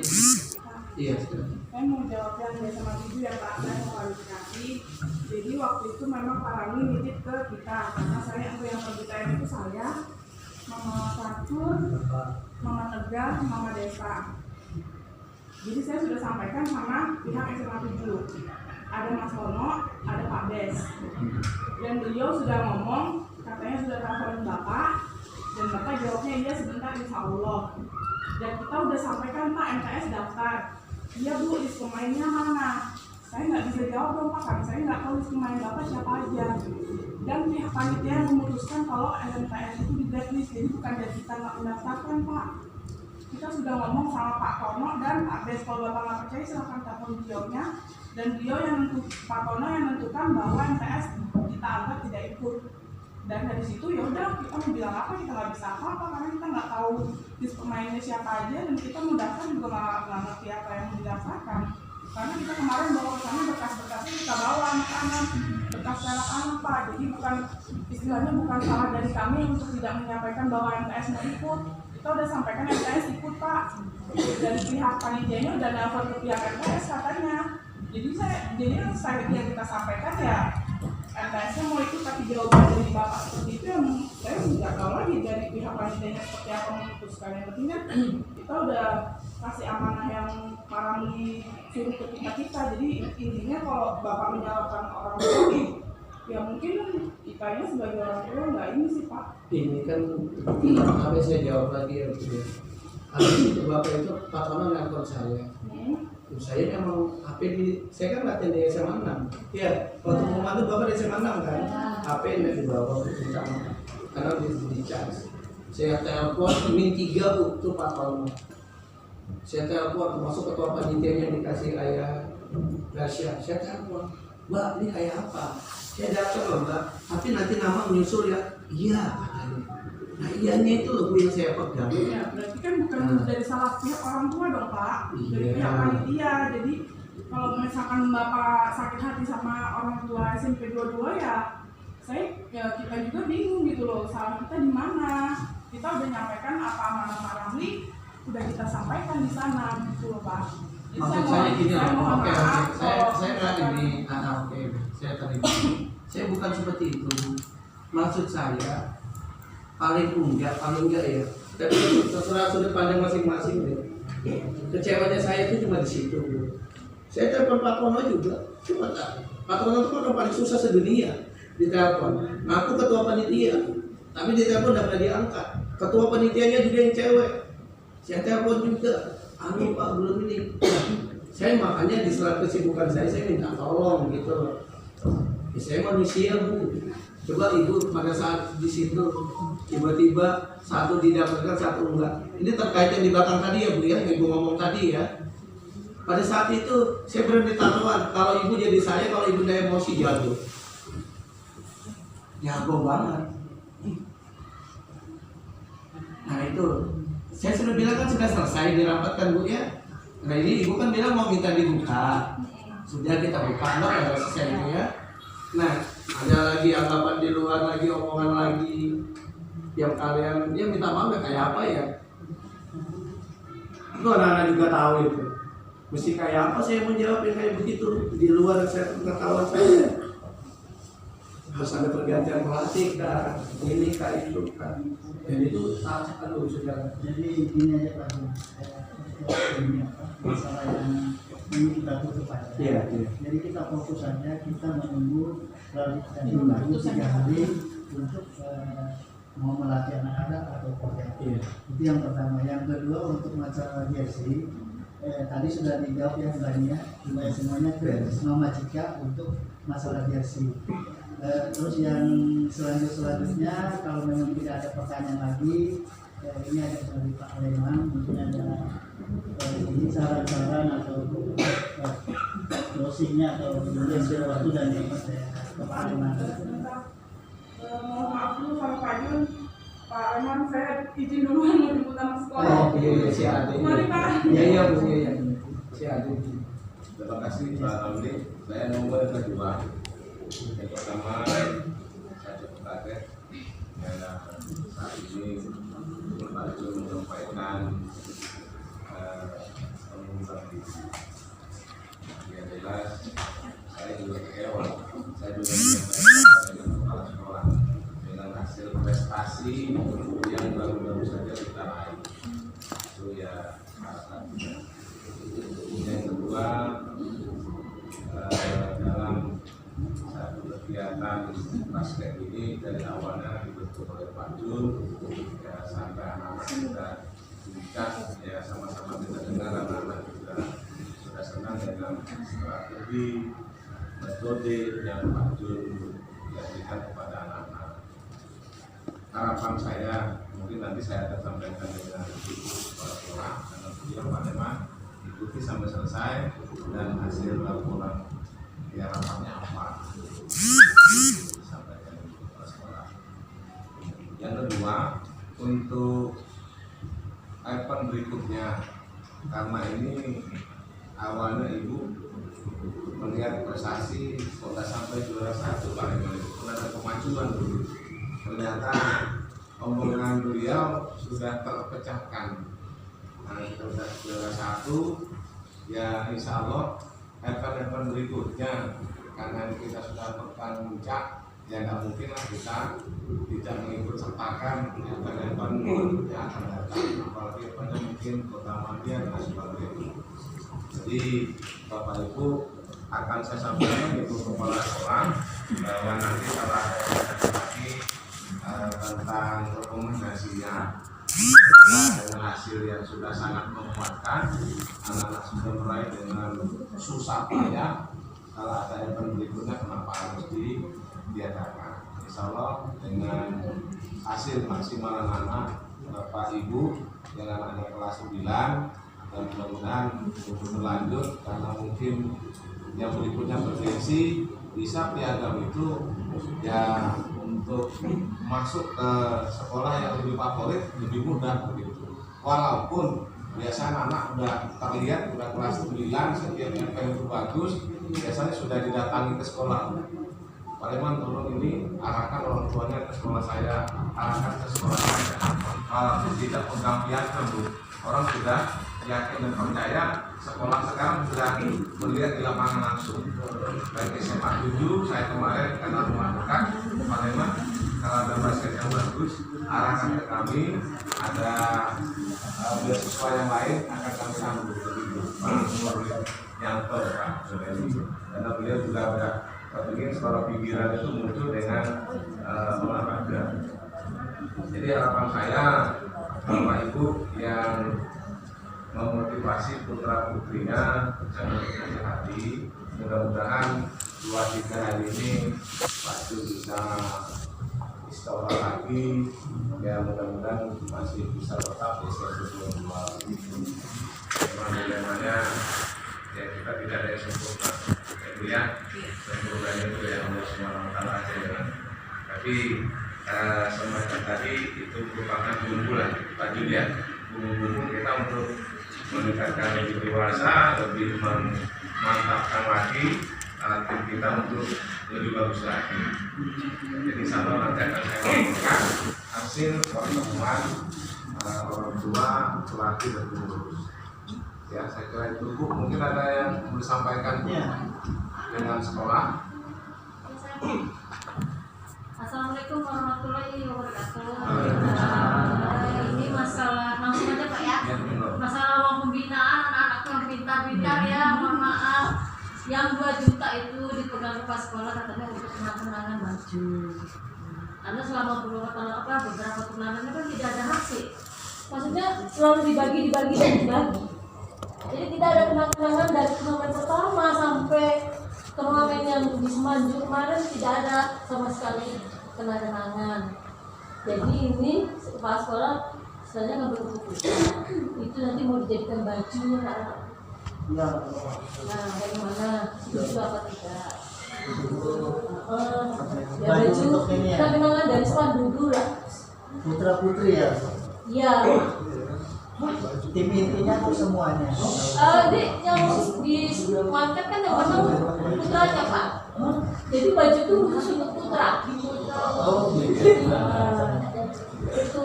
Iya, saya mau jawab yang biasa sama ibu ya Pak, saya mau klarifikasi. Jadi waktu itu memang Pak Rami nitip ke kita, karena saya yang pemberitaan itu saya, Mama Satur, Mama Tegar, Mama Desa. Jadi saya sudah sampaikan sama pihak SMA 7. Ada Mas Wono, ada Pak Des. Dan beliau sudah ngomong, katanya sudah teleponin Bapak, dan Bapak jawabnya iya sebentar insya Allah. Dan kita udah sampaikan Pak MTS daftar. Iya Bu, list pemainnya mana? Saya nggak bisa jawab dong Pak, karena saya nggak tahu list pemain Bapak siapa aja. Dan pihak panitia memutuskan kalau MTS itu di blacklist, jadi bukan dari kita nggak mendaftarkan Pak. Kita sudah ngomong sama Pak Tono dan Pak Des, kalau Bapak nggak percaya silahkan telepon beliaunya. Dan beliau yang Pak Tono yang menentukan bahwa MTS kita anggap tidak ikut. Dan dari situ ya udah kita mau bilang apa, kita nggak bisa apa-apa karena kita nggak tahu list pemainnya siapa aja, dan kita mau daftar juga nggak ngerti apa yang mau didaftarkan. Karena kita kemarin bawa ke sana berkas-berkasnya kita bawa anak-anak, berkas anak-anak Pak. Jadi bukan istilahnya bukan salah dari kami untuk tidak menyampaikan bahwa MTS mau ikut. Kita udah sampaikan MTS ikut Pak. Dari pihak panitianya udah nelfon ke pihak MTS katanya. Jadi saya yang kita sampaikan ya MTS-nya mau ikut, tapi jawaban dari Bapak seperti itu yang saya nggak tahu lagi dari pihak panitianya seperti apa memutuskan. Yang pentingnya kita udah kasih amanah yang Parami suruh ke kita. Jadi intinya kalau Bapak menyalahkan orang tua, ya mungkin kitanya sebagai orang tua nggak ini sih Pak. Ini kan apa saya jawab lagi ya Bu. Habis itu Bapak itu Pak Tono nelpon saya. Saya memang HP saya kan latihan di SMA 6. Iya, waktu komando Bapak di SMA 6 kan. HP yang dibawa karena di charge. Saya telepon min 3 Bu, itu Pak Tono. Saya telepon termasuk ketua panitianya dikasih ayah Gasya. Saya telepon. Mbak ini kayak apa? Saya datang loh Mbak, tapi nanti nama menyusul ya. Iya katanya. Nah iyanya itu loh Bu yang saya pegang. Iya, berarti kan bukan dari salah pihak orang tua dong Pak, dari Iya. pihak panitia. Jadi kalau misalkan Bapak sakit hati sama orang tua SMP 22 kita juga bingung gitu loh, salah kita di mana. Kita udah nyampaikan apa amanah Pak Ramli, udah kita sampaikan di sana gitu loh Pak. Jadi Maksud saya gini loh, mohon oke, maaf saya nggak ini, oke, saya tadi saya bukan seperti itu. Maksud saya paling enggak ya. Tapi terserah sudut pandang masing-masing deh. Kecewanya saya itu cuma di situ. Saya telepon Pak Tono juga, cuma Pak Tono itu kan paling susah sedunia ditelepon. Nah, aku ketua panitia, tapi ditelepon tidak pernah diangkat. Ketua panitianya juga yang cewek. Saya telepon juga, Pak belum ini. Saya makanya di sela kesibukan saya minta tolong gitu loh. Ya, saya manusia Bu. Coba Ibu pada saat di situ tiba-tiba satu didapatkan satu enggak. Ini terkait yang di belakang tadi ya Bu ya, yang Ibu ngomong tadi ya. Pada saat itu saya berani taruhan kalau Ibu jadi saya, kalau Ibu saya emosi jatuh. Jago banget. Nah itu saya sudah bilang kan sudah selesai dirapatkan Bu ya. Nah ini Ibu kan bilang mau minta dibuka. Sudah kita buka, enggak ada selesai ini ya. Nah ada lagi anggapan di luar lagi, omongan lagi yang kalian ya minta maaf ya kayak apa ya. Itu anak-anak juga tahu itu. Mesti kayak apa saya menjawab yang kayak begitu. Di luar saya pengetahuan saya. Harus ada pergantian pelatih kan, ini kan itu kan. Dan itu aduh sudah. Jadi gini aja Pak, ini masalah yang ini kita tutup aja. Iya. Jadi kita fokus saja, kita menunggu klarifikasi baru 3 hari untuk mau melatih anak-anak atau program. Iya. Itu yang pertama. Yang kedua untuk masalah jersey, tadi sudah dijawab yang banyak, semuanya ke Mama Cika untuk masalah jersey. Terus yang selanjutnya kalau memang tidak ada pertanyaan lagi, ini ada dari Pak Leman, mungkin ada ini saran-saran atau closingnya atau sesuatu dan yang Pak Leman. mohon maaf dulu sama Pak Jun. Pak Leman, saya izin duluan mau jemput anak sekolah. Oh iya si Ade. Mari Pak. Iya Bu iya. Si Ade. Terima kasih Pak Ramli. Saya nomor kedua. Yang pertama, saya cukup kaget karena saat ini Pak Jun menyampaikan pengumuman diri. Yang jelas, saya juga kecewa. Saya juga menyampaikan dengan kepala sekolah dengan hasil prestasi yang baru-baru saja kita raih. Itu ya salah satunya. Yang kedua, dalam satu kegiatan basket ini dari awalnya dibentuk oleh Pak Jun ya, sampai anak-anak kita tingkat ya sama-sama kita dengar anak-anak juga sudah senang dengan strategi metode yang Pak Jun berikan kepada anak-anak. Harapan saya mungkin nanti saya akan sampaikan dengan Ibu Kepala Sekolah karena beliau Pak Leman ikuti sampai selesai dan hasil laporan ya rapatnya apa sampaikan Ibu Kepala Sekolah. Yang kedua untuk event berikutnya, karena ini awalnya Ibu melihat prestasi sudah sampai juara 1 Pak Leman, itu ada kemajuan dulu. Ternyata omongan beliau sudah terpecahkan. Nah, kita sudah juara 1 ya, insya Allah event-event berikutnya karena kita sudah pekan puncak ya nggak mungkin lah kita tidak mengikut sertakan event-event yang akan datang, apalagi eventnya mungkin Kota Madiun dan sebagainya. Jadi Bapak Ibu akan saya sampaikan Ibu Kepala Sekolah bahwa nanti setelah lagi tentang rekomendasinya dengan hasil yang sudah sangat memuaskan, anak-anak sudah mulai dengan susah payah. Kalau ada event berikutnya kenapa harus diadakan? Insya Allah dengan hasil maksimal anak-anak Bapak Ibu yang anaknya kelas 9 dan mudah-mudahan untuk berlanjut karena mungkin yang berikutnya bergengsi, bisa piagam itu ya untuk masuk ke sekolah yang lebih favorit lebih mudah begitu. Walaupun biasanya anak udah terlihat udah kelas 9, setiap MP itu bagus, biasanya sudah didatangi ke sekolah. Pak Leman tolong ini arahkan orang tuanya ke sekolah saya, arahkan ke sekolah saya. Walaupun tidak pegang piagam, Bu, orang sudah yakin dan percaya sekolah sekarang sudah melihat di lapangan langsung. Baik SMA 7, saya kemarin karena rumah dekat, Pak Leman, kalau ada basket yang bagus, arahkan ke kami. Ada beasiswa yang lain akan kami sambut begitu. Pak Yanto, Pak, karena beliau juga ada ingin sekolah pikiran itu muncul dengan olahraga. Jadi harapan saya, Bapak Ibu yang memotivasi putra putrinya jangan berkecil hati. Mudah-mudahan 2-3 hari ini Pak Ju bisa istiqomah lagi. Ya mudah-mudahan masih bisa tetap di SMP 22. Bagaimana ya kita tidak ada yang sempurna. Ya, sempurna itu ya Allah SWT aja ya. Tapi semacam tadi itu merupakan bumbu lah, Pak Ju ya. Bumbu kita untuk meningkatkan lebih dewasa, lebih memantapkan lagi tim kita untuk lebih bagus lagi. Jadi sama nanti akan saya lakukan hasil pertemuan orang tua, pelatih dan pengurus. Ya, saya kira itu Bu. Mungkin ada yang mau disampaikan dengan sekolah. Assalamualaikum warahmatullahi wabarakatuh. Ini masalah langsung aja Pak ya. Masalah uang pembinaan anak-anak yang pintar-pintar ya, mohon maaf. Yang 2 juta itu dipegang kepala sekolah katanya untuk kenang-kenangan baju. Karena selama beberapa turnamennya kan tidak ada hasil. Maksudnya selalu dibagi dan dibagi. Jadi tidak ada kenang-kenangan dari turnamen pertama sampai turnamen yang di Semanjur kemarin, tidak ada sama sekali kenang-kenangan. Jadi ini kepala sekolah sebenarnya ngambil keputusan itu nanti mau dijadikan baju nah bagaimana itu apa tidak ya baju kenang-kenangan dari Semanjur lah. Putra putri ya. Iya. Tim intinya tuh semuanya. Yang di market kan yang menang putranya Pak. Jadi baju itu khusus untuk putra. Oh gitu. Itu.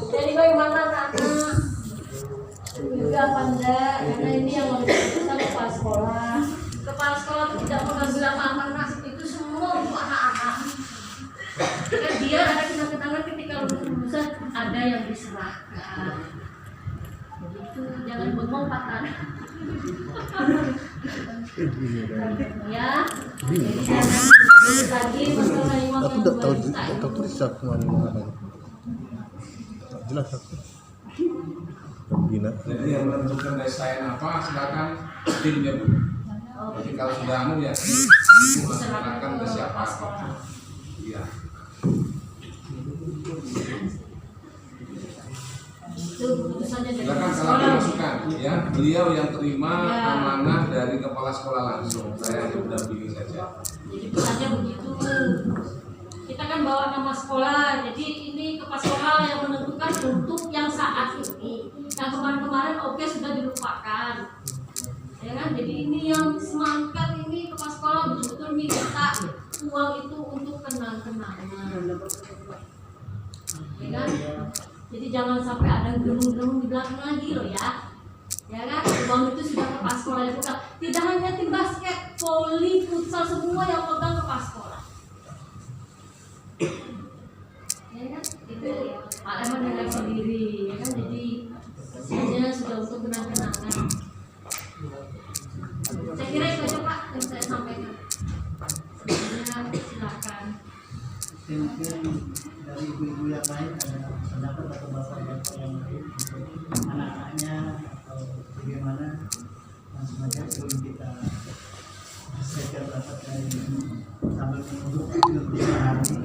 Jadi bagaimana anak juga apa enggak? Karena ini yang mau diputuskan kepala sekolah. Kepala sekolah itu tidak mengambil amanah itu semua untuk anak-anak. Kan dia ada kenang-kenangan ketika lulus lulusan ada yang diserahkan. Begitu, jangan bengong Pak Tan. Ya, jadi lagi masalah uang Aku yang tidak tahu 2 juta juga, tahu tulis aku mana. Tak jelas aku. Pembina. Jadi yang menentukan desain apa silakan timnya Bu. Jadi kalau sudah ya ibu serahkan ke siapa? Iya. itu keputusannya dari Silakan kalau sekolah. dimasukkan ya, beliau yang terima amanah dari kepala sekolah langsung. Saya hanya mendampingi saja. Jadi pesannya begitu. Kita kan bawa nama sekolah, jadi ini kepala sekolah yang menentukan untuk yang saat ini. Yang kemarin-kemarin oke sudah dilupakan. Ya kan? Jadi ini yang semangat ini kepala sekolah betul-betul minta uang itu untuk kenang-kenangan. Ya kan? Jadi jangan sampai ada gelung-gelung di belakang lagi loh ya. Ya kan? Uang itu sudah kepala sekolah yang pegang. Tidak hanya tim basket, voli, futsal semua yang pegang kepala sekolah. Ya kan? Itu Pak Leman dengan sendiri, ya kan? Jadi sebenarnya sudah untuk kenang-kenangan. Saya kira itu aja Pak yang saya sampaikan. Sebenarnya silakan. Mungkin dari ibu-ibu yang lain ada pendapat atau bapak-bapak yang lain untuk anak-anaknya atau bagaimana langsung aja sebelum kita selesaikan rapat kali ini sambil menunggu 3 hari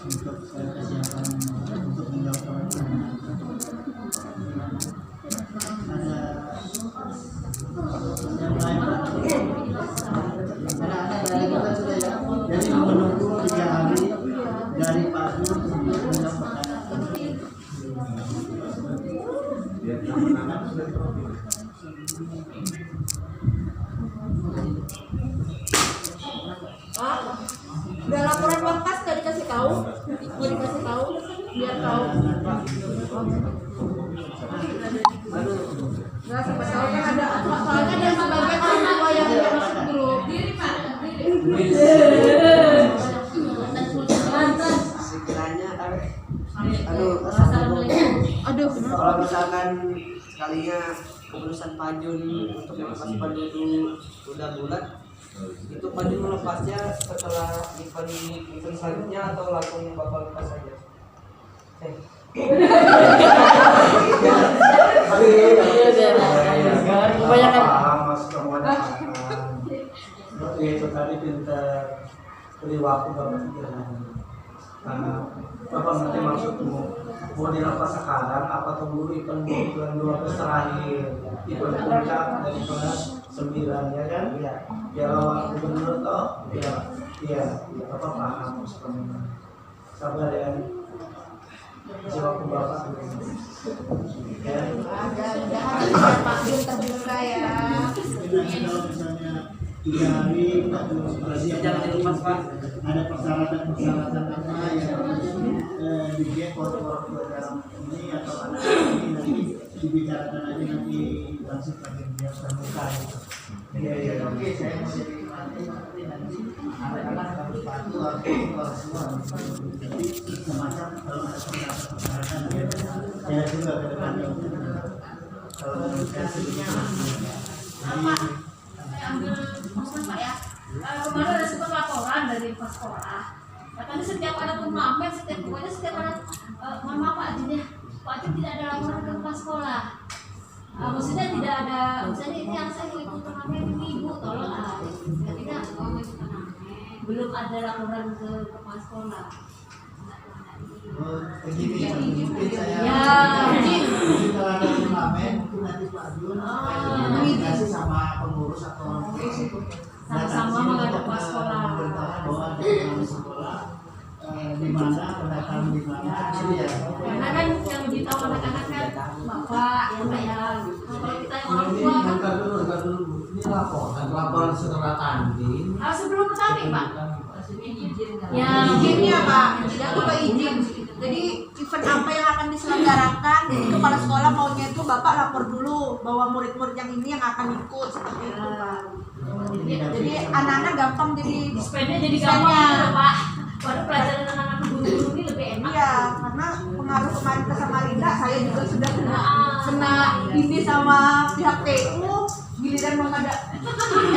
untuk persiapan untuk menjawab pertanyaan. anak-anak sudah diprofil. Udah laporan berkas nggak dikasih tahu? Nggak dikasih tahu? Biar tahu. Nggak sempat tahu kan ada soalnya ada sebagian orang tua yang tidak masuk grup. Sekiranya Aduh. kalau misalkan sekalinya keputusan Pak Jun untuk melepas Pak Jun udah bulat, itu Pak Jun melepasnya setelah event selanjutnya atau langsung Bapak lepas saja? Kebanyakan itu tadi pintar beri waktu Bapak pikiran. Bapak nanti maksudmu mau dilepas sekarang apa tunggu event bulan 12 terakhir, event puncak dari kelas 9 ya kan? Iya. Ya kalau gubernur toh, iya, Bapak paham sebenarnya. Sabar ya. Kasih waktu Bapak. Ya. Mudah-mudahan Pak Jun terbuka ya. Kalau misalnya 3 hari Pak Jun Jangan dilepas, Pak. ada persyaratan apa yang harus dibuat for dalam ini atau anak ini nanti dibicarakan aja nanti langsung pada dia terbuka gitu. Iya oke saya mau jadi nanti anak-anak harus patuh harus semua jadi semacam kalau ada persyaratan ya juga ke depannya kalau komunikasinya Saya ambil maksud Pak ya. Kemarin ada sempat laporan dari Pak Sekolah. Katanya setiap ada turnamen, setiap ada mohon maaf Pak Jun ya, Pak Jun tidak ada laporan ke Pak Sekolah. Maksudnya tidak ada, misalnya ini yang saya ikut turnamen ini Ibu tolong lah. Tidak mau ikut turnamen, belum ada laporan ke Pak Sekolah. begini mungkin saya kalau ada turnamen mungkin nanti Pak Jun komunikasi sama pengurus atau Sama-sama menghadap Pak Sekolah. bahwa ada sekolah di mana pendaftaran di mana gitu ya. Karena kan yang lebih tahu anak-anak kan Bapak ya Pak ya. Kalau kita yang orang tua kan Entar dulu. Ini laporan setelah tanding. sebelum tanding Pak. Ya, izinnya Pak. Tidak lupa izin. Jadi event apa yang akan diselenggarakan, kepala sekolah maunya itu Bapak lapor dulu bahwa murid-murid yang ini yang akan ikut seperti itu Pak. Jadi anak-anak gampang jadi Sepeda jadi gampang ya Pak. Baru pelajaran anak-anak guru-guru ini lebih enak. Iya, karena pengaruh kemarin ke Samarinda, saya juga sudah kena ini sama pihak TU, giliran mau ada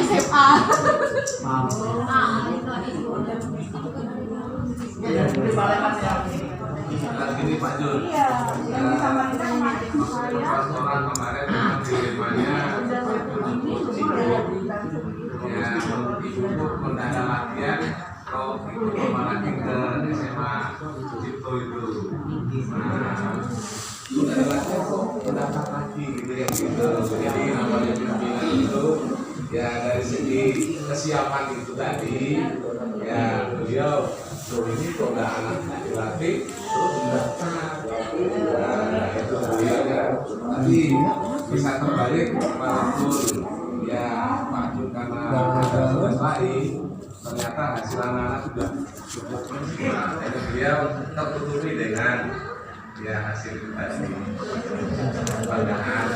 SMA. Itu. Ya, dibalikan ya. Gini Pak Jun. Iya, yang di Samarinda kemarin saya Orang kemarin memang dirimannya ya ibu pun ada latihan kalau ikut lagi ke SMA Cipto itu udah ada latihan kok pendapat lagi gitu ya gitu. Jadi namanya pimpinan itu ya dari segi kesiapan itu tadi ya beliau ini kok udah anak dilatih terus mendaftar itu beliau ya tadi bisa terbalik walaupun ya Pak Jun karena ada tugas lain ternyata hasil anak-anak sudah cukup jadi beliau tertutupi dengan ya hasil tadi kebanggaan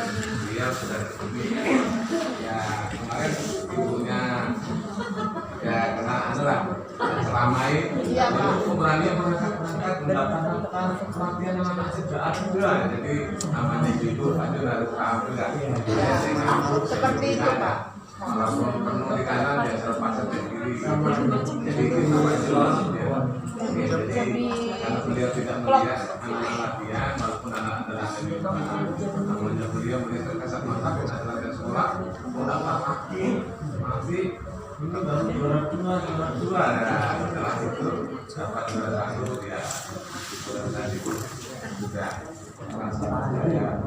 beliau sudah tertutupi ya kemarin ibunya ya kena adalah selamai keberanian berangkat mendapatkan pelatihan yang anak sejak juga jadi namanya itu Pak Jun harus paham juga seperti itu Pak. walaupun penuh di kanan ya selepas setir kiri jadi kita jelas ya jadi karena beliau tidak melihat anak-anak latihan walaupun anak adalah namanya beliau melihat terkesan mantap dan latihan sekolah mau dapat kaki masih ini baru juara dua ya setelah itu dapat juara 1 ya juara tadi juga rasanya ya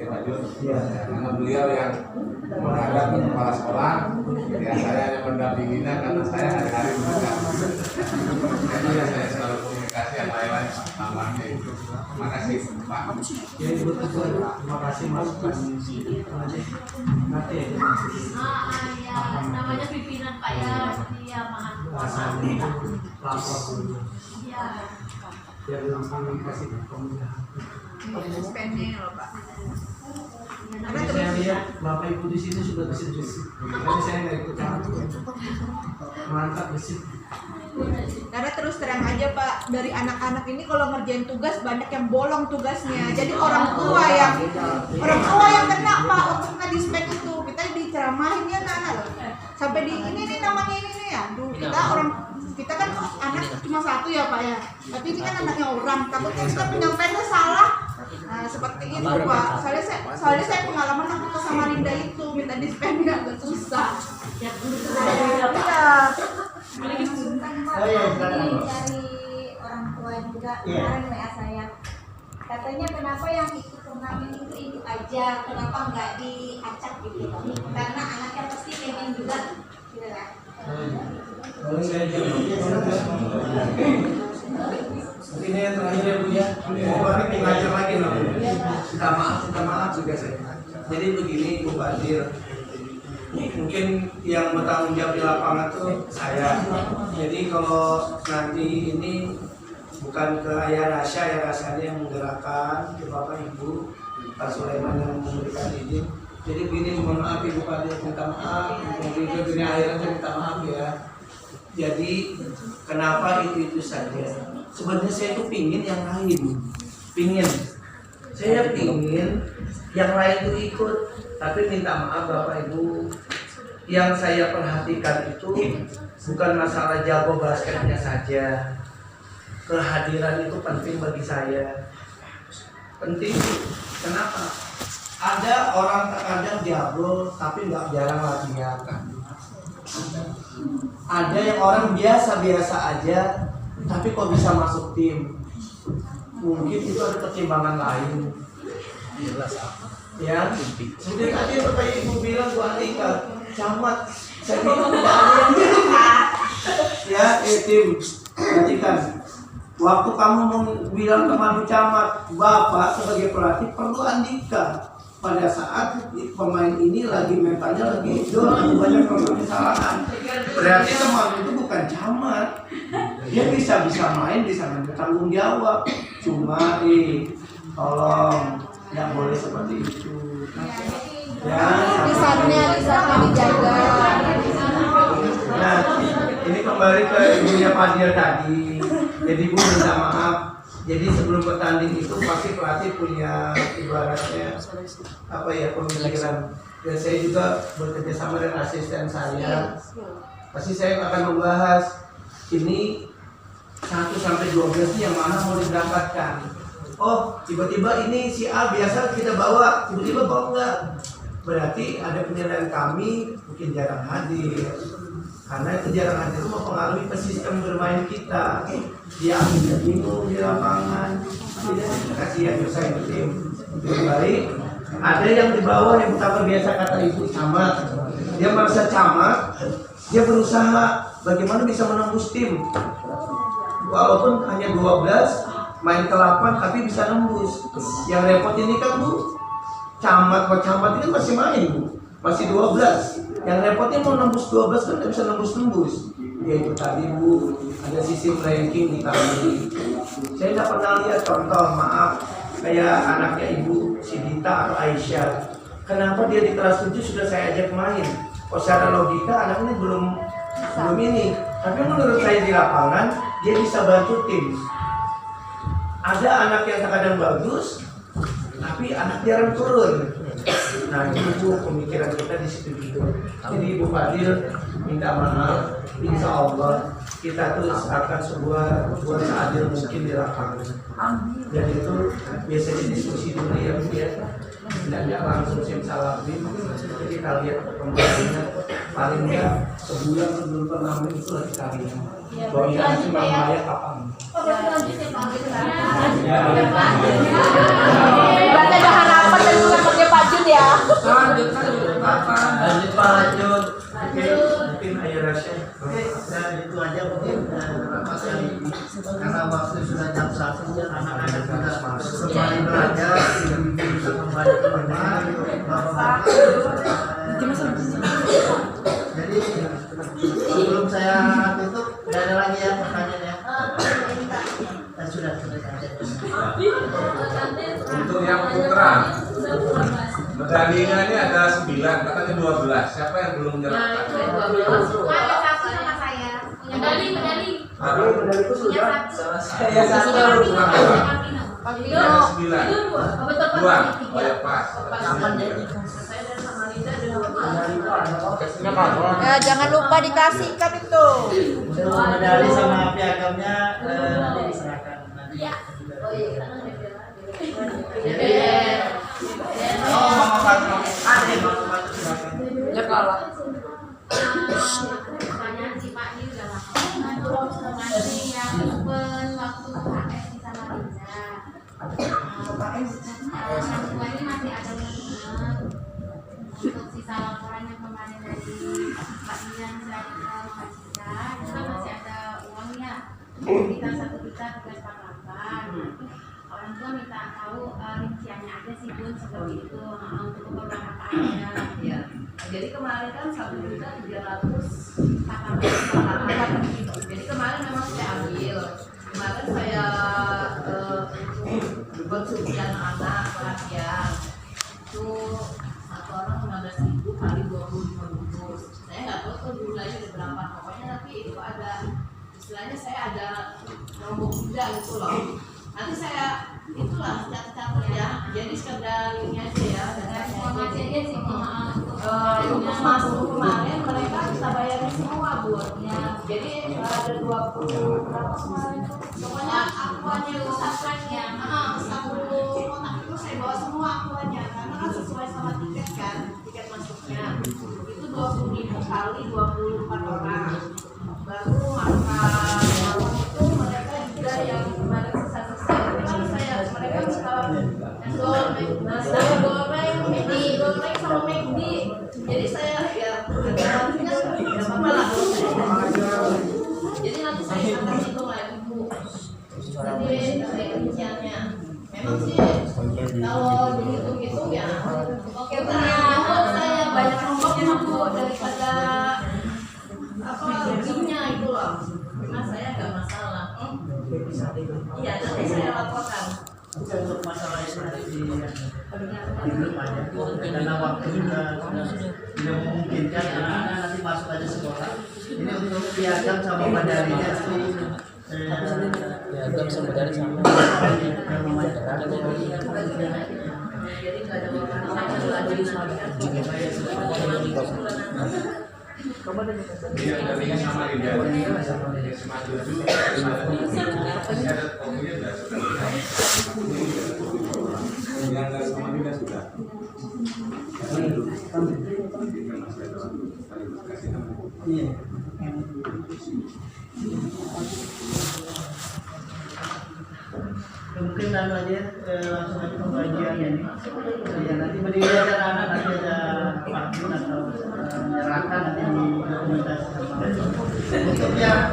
Pak Jun, karena beliau yang menghadap ke kepala sekolah, ya saya hanya mendampinginya karena saya hari-hari mendengar. Jadi ya saya selalu komunikasi yang lain-lain tambahnya itu. Terima kasih Pak. Ya Ibu Tuan, terima kasih masukannya. Nanti ya. Ya, namanya pimpinan Pak ya, iya maaf. Rasanya lapor dulu. Iya. Biar langsung kasih kemudahan. Spending loh Pak. Tapi saya lihat Bapak Ibu di sini sudah bersih-bersih. Tapi saya nggak ikut campur. Mantap bersih. Karena terus terang aja Pak, dari anak-anak ini kalau ngerjain tugas banyak yang bolong tugasnya. Jadi orang tua yang kena Pak untuk ngedispen itu. Kita diceramahin ya anak loh. Sampai di ini nih namanya ini nih ya. Duh, kita kan anak cuma satu ya Pak ya. Tapi ini kan anaknya orang. Takutnya kita penyampaiannya salah. Nah seperti itu Pak. Soalnya saya pengalaman aku ke Samarinda itu minta dispennya agak susah. Ya. Dari orang tua juga kemarin WA saya. Katanya kenapa yang ikut turnamen itu aja, kenapa nggak diacak gitu? Karena anaknya pasti pengen juga, gitu kan? Kalau saya jawab, ini yang terakhir ya Bu ya. Mau balik ngajar lagi loh. Minta maaf juga saya. Jadi begini Bu Badir. Mungkin yang bertanggung jawab di lapangan tuh saya. Jadi kalau nanti ini bukan ke Ayah Rasya, ya rasanya yang menggerakkan, ke Bapak Ibu, Pak Sulaiman yang memberikan izin. Jadi begini, mohon maaf Ibu Badir, minta maaf. Mungkin ke dunia akhirnya minta maaf ya. Jadi kenapa itu saja? Sebenarnya saya tuh pingin yang lain, saya pingin yang lain tuh ikut, tapi minta maaf Bapak Ibu, yang saya perhatikan itu bukan masalah jago basketnya saja, kehadiran itu penting bagi saya, penting. Kenapa? Ada orang terkadang jago tapi nggak jarang latihan. Ada yang orang biasa-biasa aja tapi kok bisa masuk tim. Mungkin itu ada pertimbangan lain. Ya, seperti tadi Bapak Ibu bilang Bu Anika, camat, saya bilang tidak ada yang ya, tim. Perhatikan, waktu kamu mau bilang teman camat, Bapak sebagai pelatih perlu Andika. Pada saat pemain ini lagi mentalnya lagi down, banyak kesalahan. Berarti teman itu bukan camat. Dia bisa main, bisa bertanggung jawab. Cuma tolong nggak boleh seperti itu. Ya, Lisannya dijaga. Nah, ini kembali ke ibunya Fadil tadi. Jadi Bu minta maaf. Jadi sebelum bertanding itu pasti pelatih punya ibaratnya apa ya, pemikiran. Dan saya juga bekerja sama dengan asisten saya. Pasti saya akan membahas ini 1 sampai 12 ini yang mana mau diberangkatkan. Oh, tiba-tiba ini si A biasa kita bawa, tiba-tiba bawa enggak. Berarti ada penilaian kami mungkin jarang hadir. Karena itu jarang hadir itu mempengaruhi ke sistem bermain kita. Dia ambil bingung di lapangan. Tidak kasihan saya tim. Lebih baik ada yang di bawah yang betapa biasa kata ibu camat. Dia merasa camat, dia berusaha bagaimana bisa menembus tim. Walaupun hanya 12 main ke 8 tapi bisa nembus. Yang repot ini kan Bu, camat ini kan masih main Bu, masih 12. Yang repotnya mau nembus 12 kan nggak bisa nembus. Yaitu tadi Bu, ada sistem ranking di kami. Saya nggak pernah lihat contoh, maaf, kayak anaknya Ibu Sidita atau Aisyah. Kenapa dia di kelas 7 sudah saya ajak main? Oh, secara logika anak ini belum ini. Tapi menurut saya di lapangan dia bisa bantu tim. Ada anak yang terkadang bagus, tapi anak jarang turun. Nah itu pemikiran kita di situ juga. Jadi Ibu Fadil minta maaf, insya Allah kita tuh akan sebuah seadil mungkin di lapangan. Dan itu biasanya diskusi dulu ya Bu ya. Tidak langsung simsalabim. Jadi kita lihat perkembangannya. Paling nggak sebulan sebelum turnamen itu lagi kalian. Bahwa kita masih membayar kapan? Berarti ada harapan dari kerja Pak Jun ya. Lanjut Pak Jun. Mungkin Ayah Rasya. Oke, nah itu aja mungkin karena waktu kembali belajar, bisa kembali ke rumah, bapak-bapak. Jadi sebelum saya tutup, tidak ada lagi ya pertanyaannya. Sudah. Untuk yang putra, medalinya ini ada 9, katanya 12. Siapa yang belum menyerahkan? Ada satu sama saya. Medali. Medali itu sudah. Saya satu. Ada 9. Dua. Oh ya pas. Ya, jangan lupa dikasihkan itu. Medali sama piagamnya nanti diserahkan. Oh, Mama Fatima. Ada Mama Fatima silakan. Ya kalah. Pertanyaan si Pak ini udah lama. Masih yang open waktu HS di Samarinda. Orang tua ini masih ada minat untuk sisa laporan yang kemarin dari Pak Ian dan Pak Cika. Itu kan masih ada uangnya. Kita 1 juta 348. Orang tua minta tahu rinciannya aja sih Bun seperti itu untuk keperluan apa aja. Ya. Jadi kemarin kan 1.300.000. Jadi kemarin memang saya ambil. Kemarin saya konsumsi anak-anak perhatian itu satu orang 15.000 kali 25 bungkus. Saya nggak tahu tuh jumlahnya ada berapa, pokoknya tapi itu ada istilahnya saya ada nombok juga gitu loh. Nanti saya itulah catat ya, jadi sekedar ini aja ya, dan informasi aja sih. Untuk masuk kemarin mereka bisa bayarin semua Bu ya. Jadi ada 20 berapa kemarin tuh? Pokoknya akuannya itu sasarannya, 40 kotak itu saya bawa semua akuannya karena kan sesuai sama tiket kan, tiket masuknya itu 20.000 kali 24 orang. Baru makan itu mereka juga yang kemarin sisa-sisa itu kan mereka bisa goreng, mie goreng sama McD. Jadi saya ya nantinya nggak apa-apa lah. Jadi nanti saya akan hitung lagi Bu. Jadi saya rinciannya. Memang sih kalau dihitung-hitung ya oke ternyata saya banyak nomboknya Bu daripada apa lebihnya itu loh. Cuma saya nggak masalah. Iya nanti saya laporkan. Untuk masalah itu belum ada karena waktu tidak memungkinkan anak-anak nanti masuk aja sekolah. Ini untuk piagam sama medalinya itu Piagam sama medali sama. Jadi nggak ada waktu lagi Iya, medalinya sama Rinda. Sama 7. Ada kopinya sudah. Yang dari sama Rinda sudah. Iya. Mungkin aja langsung aja pembagiannya nih. Ya nanti berdiri aja anak nanti ada vaksin atau menyerahkan nanti di dokumentasi sama. Untuk yang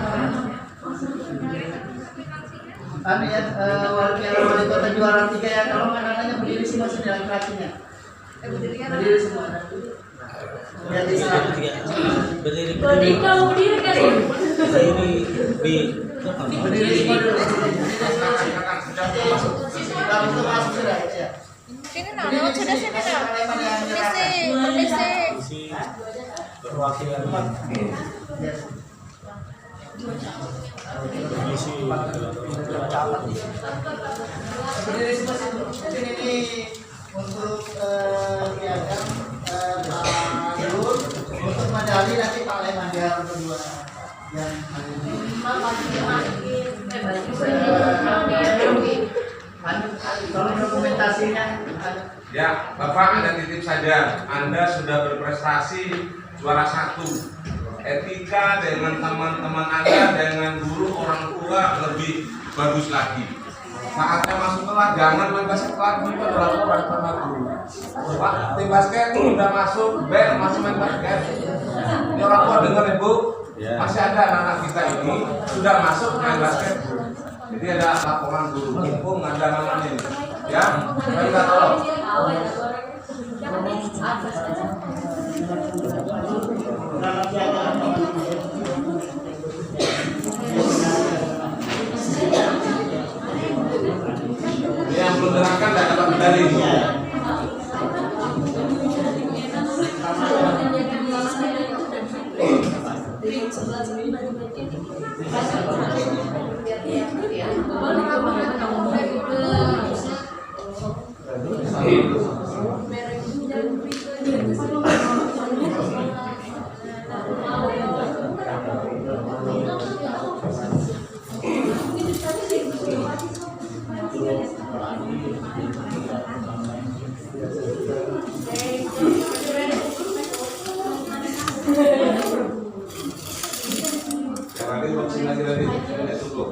ya wali kota juara 3 ya kalau anak-anaknya berdiri semua sini laki-lakinya. Berdiri semua. Lihat di sana. Berdiri. Berdiri kan? Berdiri semua dulu. Kalau untuk masuk sudah ya. Sini nah, lewat sudah sini nah. Permisi. Perwakilan Berdiri semua sini ini untuk piagam Pak Yul, untuk medali nanti Pak Lemandar berdua yang tolong dokumentasinya. Ya, Bapak ada titip saja. Anda sudah berprestasi juara 1. Etika dengan teman-teman Anda, dengan guru, orang tua lebih bagus lagi. Saatnya masuk kelas, jangan main basket lagi pada laporan sama guru. Pak, tim basket udah masuk, masih main basket. Ini orang tua dengar Ibu, masih ada anak-anak kita ini sudah masuk main basket. Jadi ada laporan guru, mumpung ada namanya ini. Ya, saya minta tolong. Ini yang belum gerakan tidak dapat medali. Yang nanti boxing lagi tadi, tidak cukup.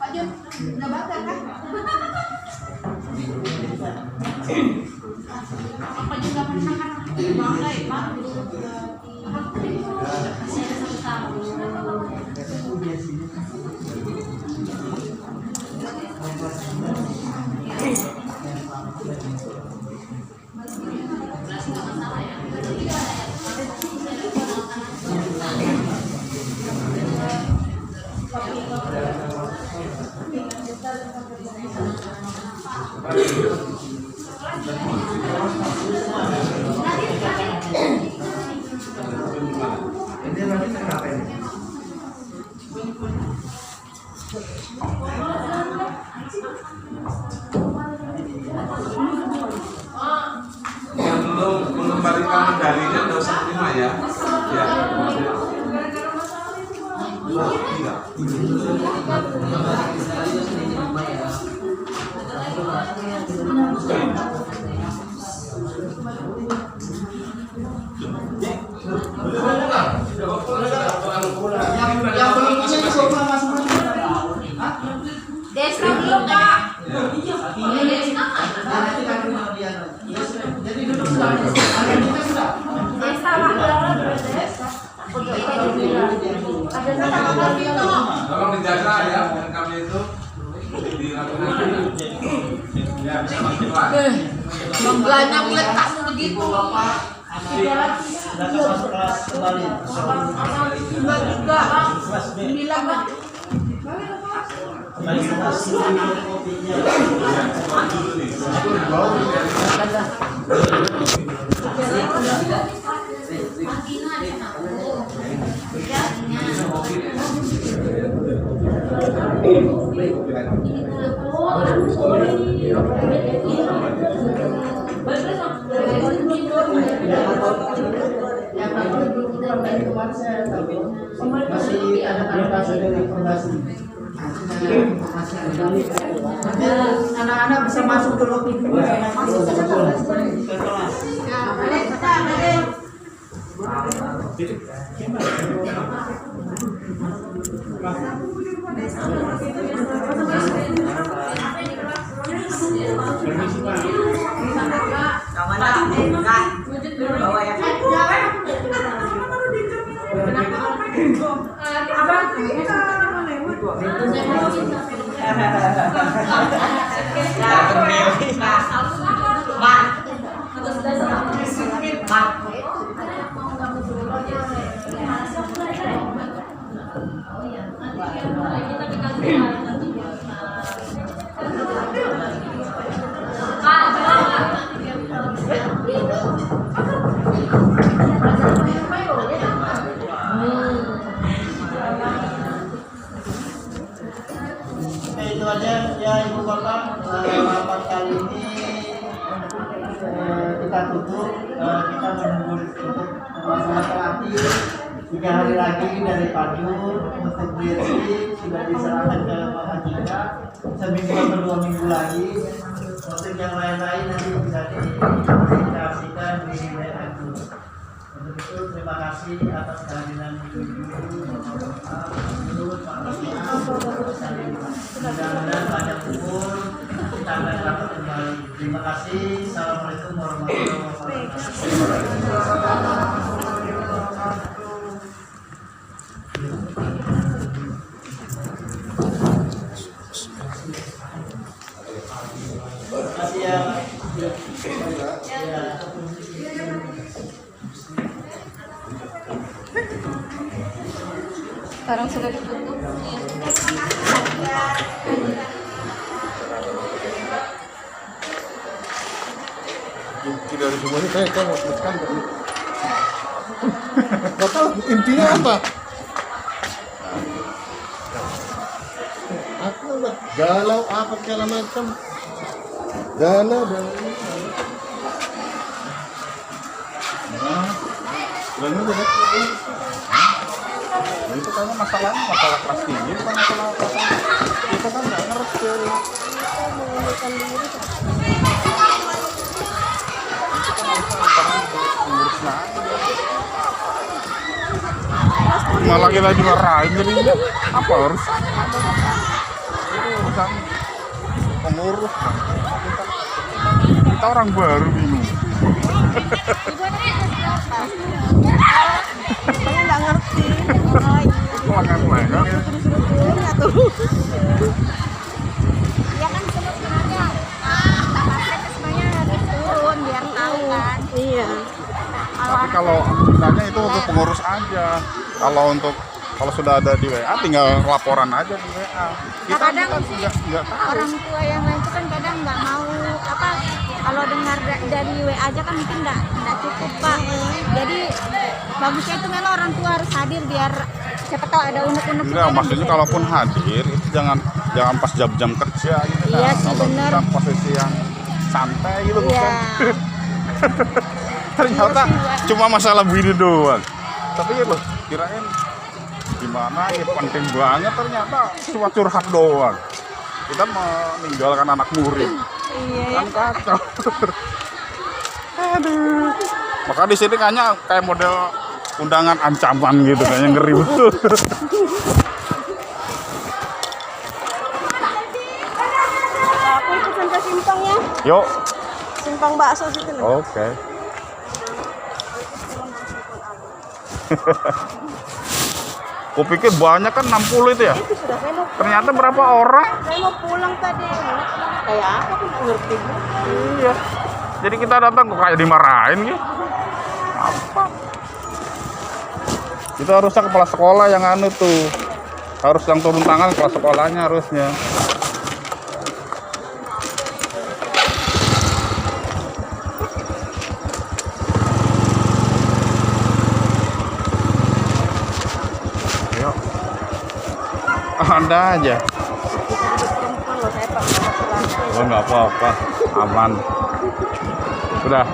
Pak Jun, udah bangga kan? Apa juga pernah kan? Bangga ya, Pak? Ini nanti kenapa ini? Yang belum mengembalikan medalinya tidak usah terima ya. Ya. Yang belum punya itu sofa mas. Desa belum Kak. Nanti kan rumah dia. Jadi duduk sudah. Kita sudah. Desa lah belum desa. Ada kata itu. Tolong dijaga ya, dan kami itu dilakukan. Ya, bisa masuk kelas. Memblanya meletak begitu. Bapak. Data masuk kelas kembali. Juga 9 Bang. Kembali ke kelas kopinya. Masih ada prestasi dari fondasi. Anak-anak bisa masuk ke lobby dulu. Masuk ke kelas. kita menunggu untuk masalah terakhir 3 hari lagi dari Pajur untuk BSI sudah diserahkan ke Bapak Jika, seminggu atau 2 minggu lagi. Untuk yang lain-lain nanti bisa dikomunikasikan di WA dulu. Untuk itu terima kasih atas kehadiran ibu-ibu, bapak-bapak, mudah-mudahan banyak umur kita akan dapat kembali. Terima kasih. Assalamualaikum warahmatullahi wabarakatuh. Terima kasih ya. Sekarang sudah ditutup. Inti dari semuanya kayak kamu teruskan kan? Gak tahu intinya apa? Aku udah galau apa segala macam. Galau dan Belum udah. Itu kayaknya masalah kelas tinggi bukan masalah kelas kita kan nggak ngerti. Malah kita dimarahin jadi apa harus itu urusan pengurus kan. Kita orang baru bingung. Saya nggak ngerti. Lengan-lengan ya. Ya kan sebenarnya kapasitas sebenarnya harus turun biar tahu kan. Iya. Tapi kalau misalnya itu untuk pengurus aja. Kalau sudah ada di WA tinggal laporan aja di WA. Kita Kadang nggak tahu. orang tua yang lain itu kan kadang nggak mau apa kalau dengar dari WA aja kan mungkin nggak cukup Pak. Jadi bagusnya itu memang orang tua harus hadir biar siapa tahu ada unek-unek. Enggak, maksudnya kalaupun hadir itu jangan pas jam-jam kerja gitu kan. Iya sih, Kalau bener. kita posisi yang santai gitu Iya. bukan. Ternyata cuma masalah begini doang. Tapi ya loh, kirain gimana ya penting banget, ternyata cuma curhat doang. Kita meninggalkan anak murid. Iya. Kan kacau. Aduh. Maka di sini kayaknya kayak model undangan ancaman gitu, kayaknya ngeri betul. Aku ikut sampai simpang ya. Yuk. Simpang bakso situ loh. Oke. Kupikir banyak kan 60 itu ya. Itu sudah saya mau. Ternyata berapa orang? Saya mau pulang tadi. Kayak apa aku nggak ngerti. Iya. Jadi kita datang kok kayak dimarahin gitu. Apa? Itu harusnya kepala sekolah yang anu tuh. Harus yang turun tangan kepala sekolahnya harusnya. Yuk. Anda aja. Oh, nggak apa-apa, aman. Sudah.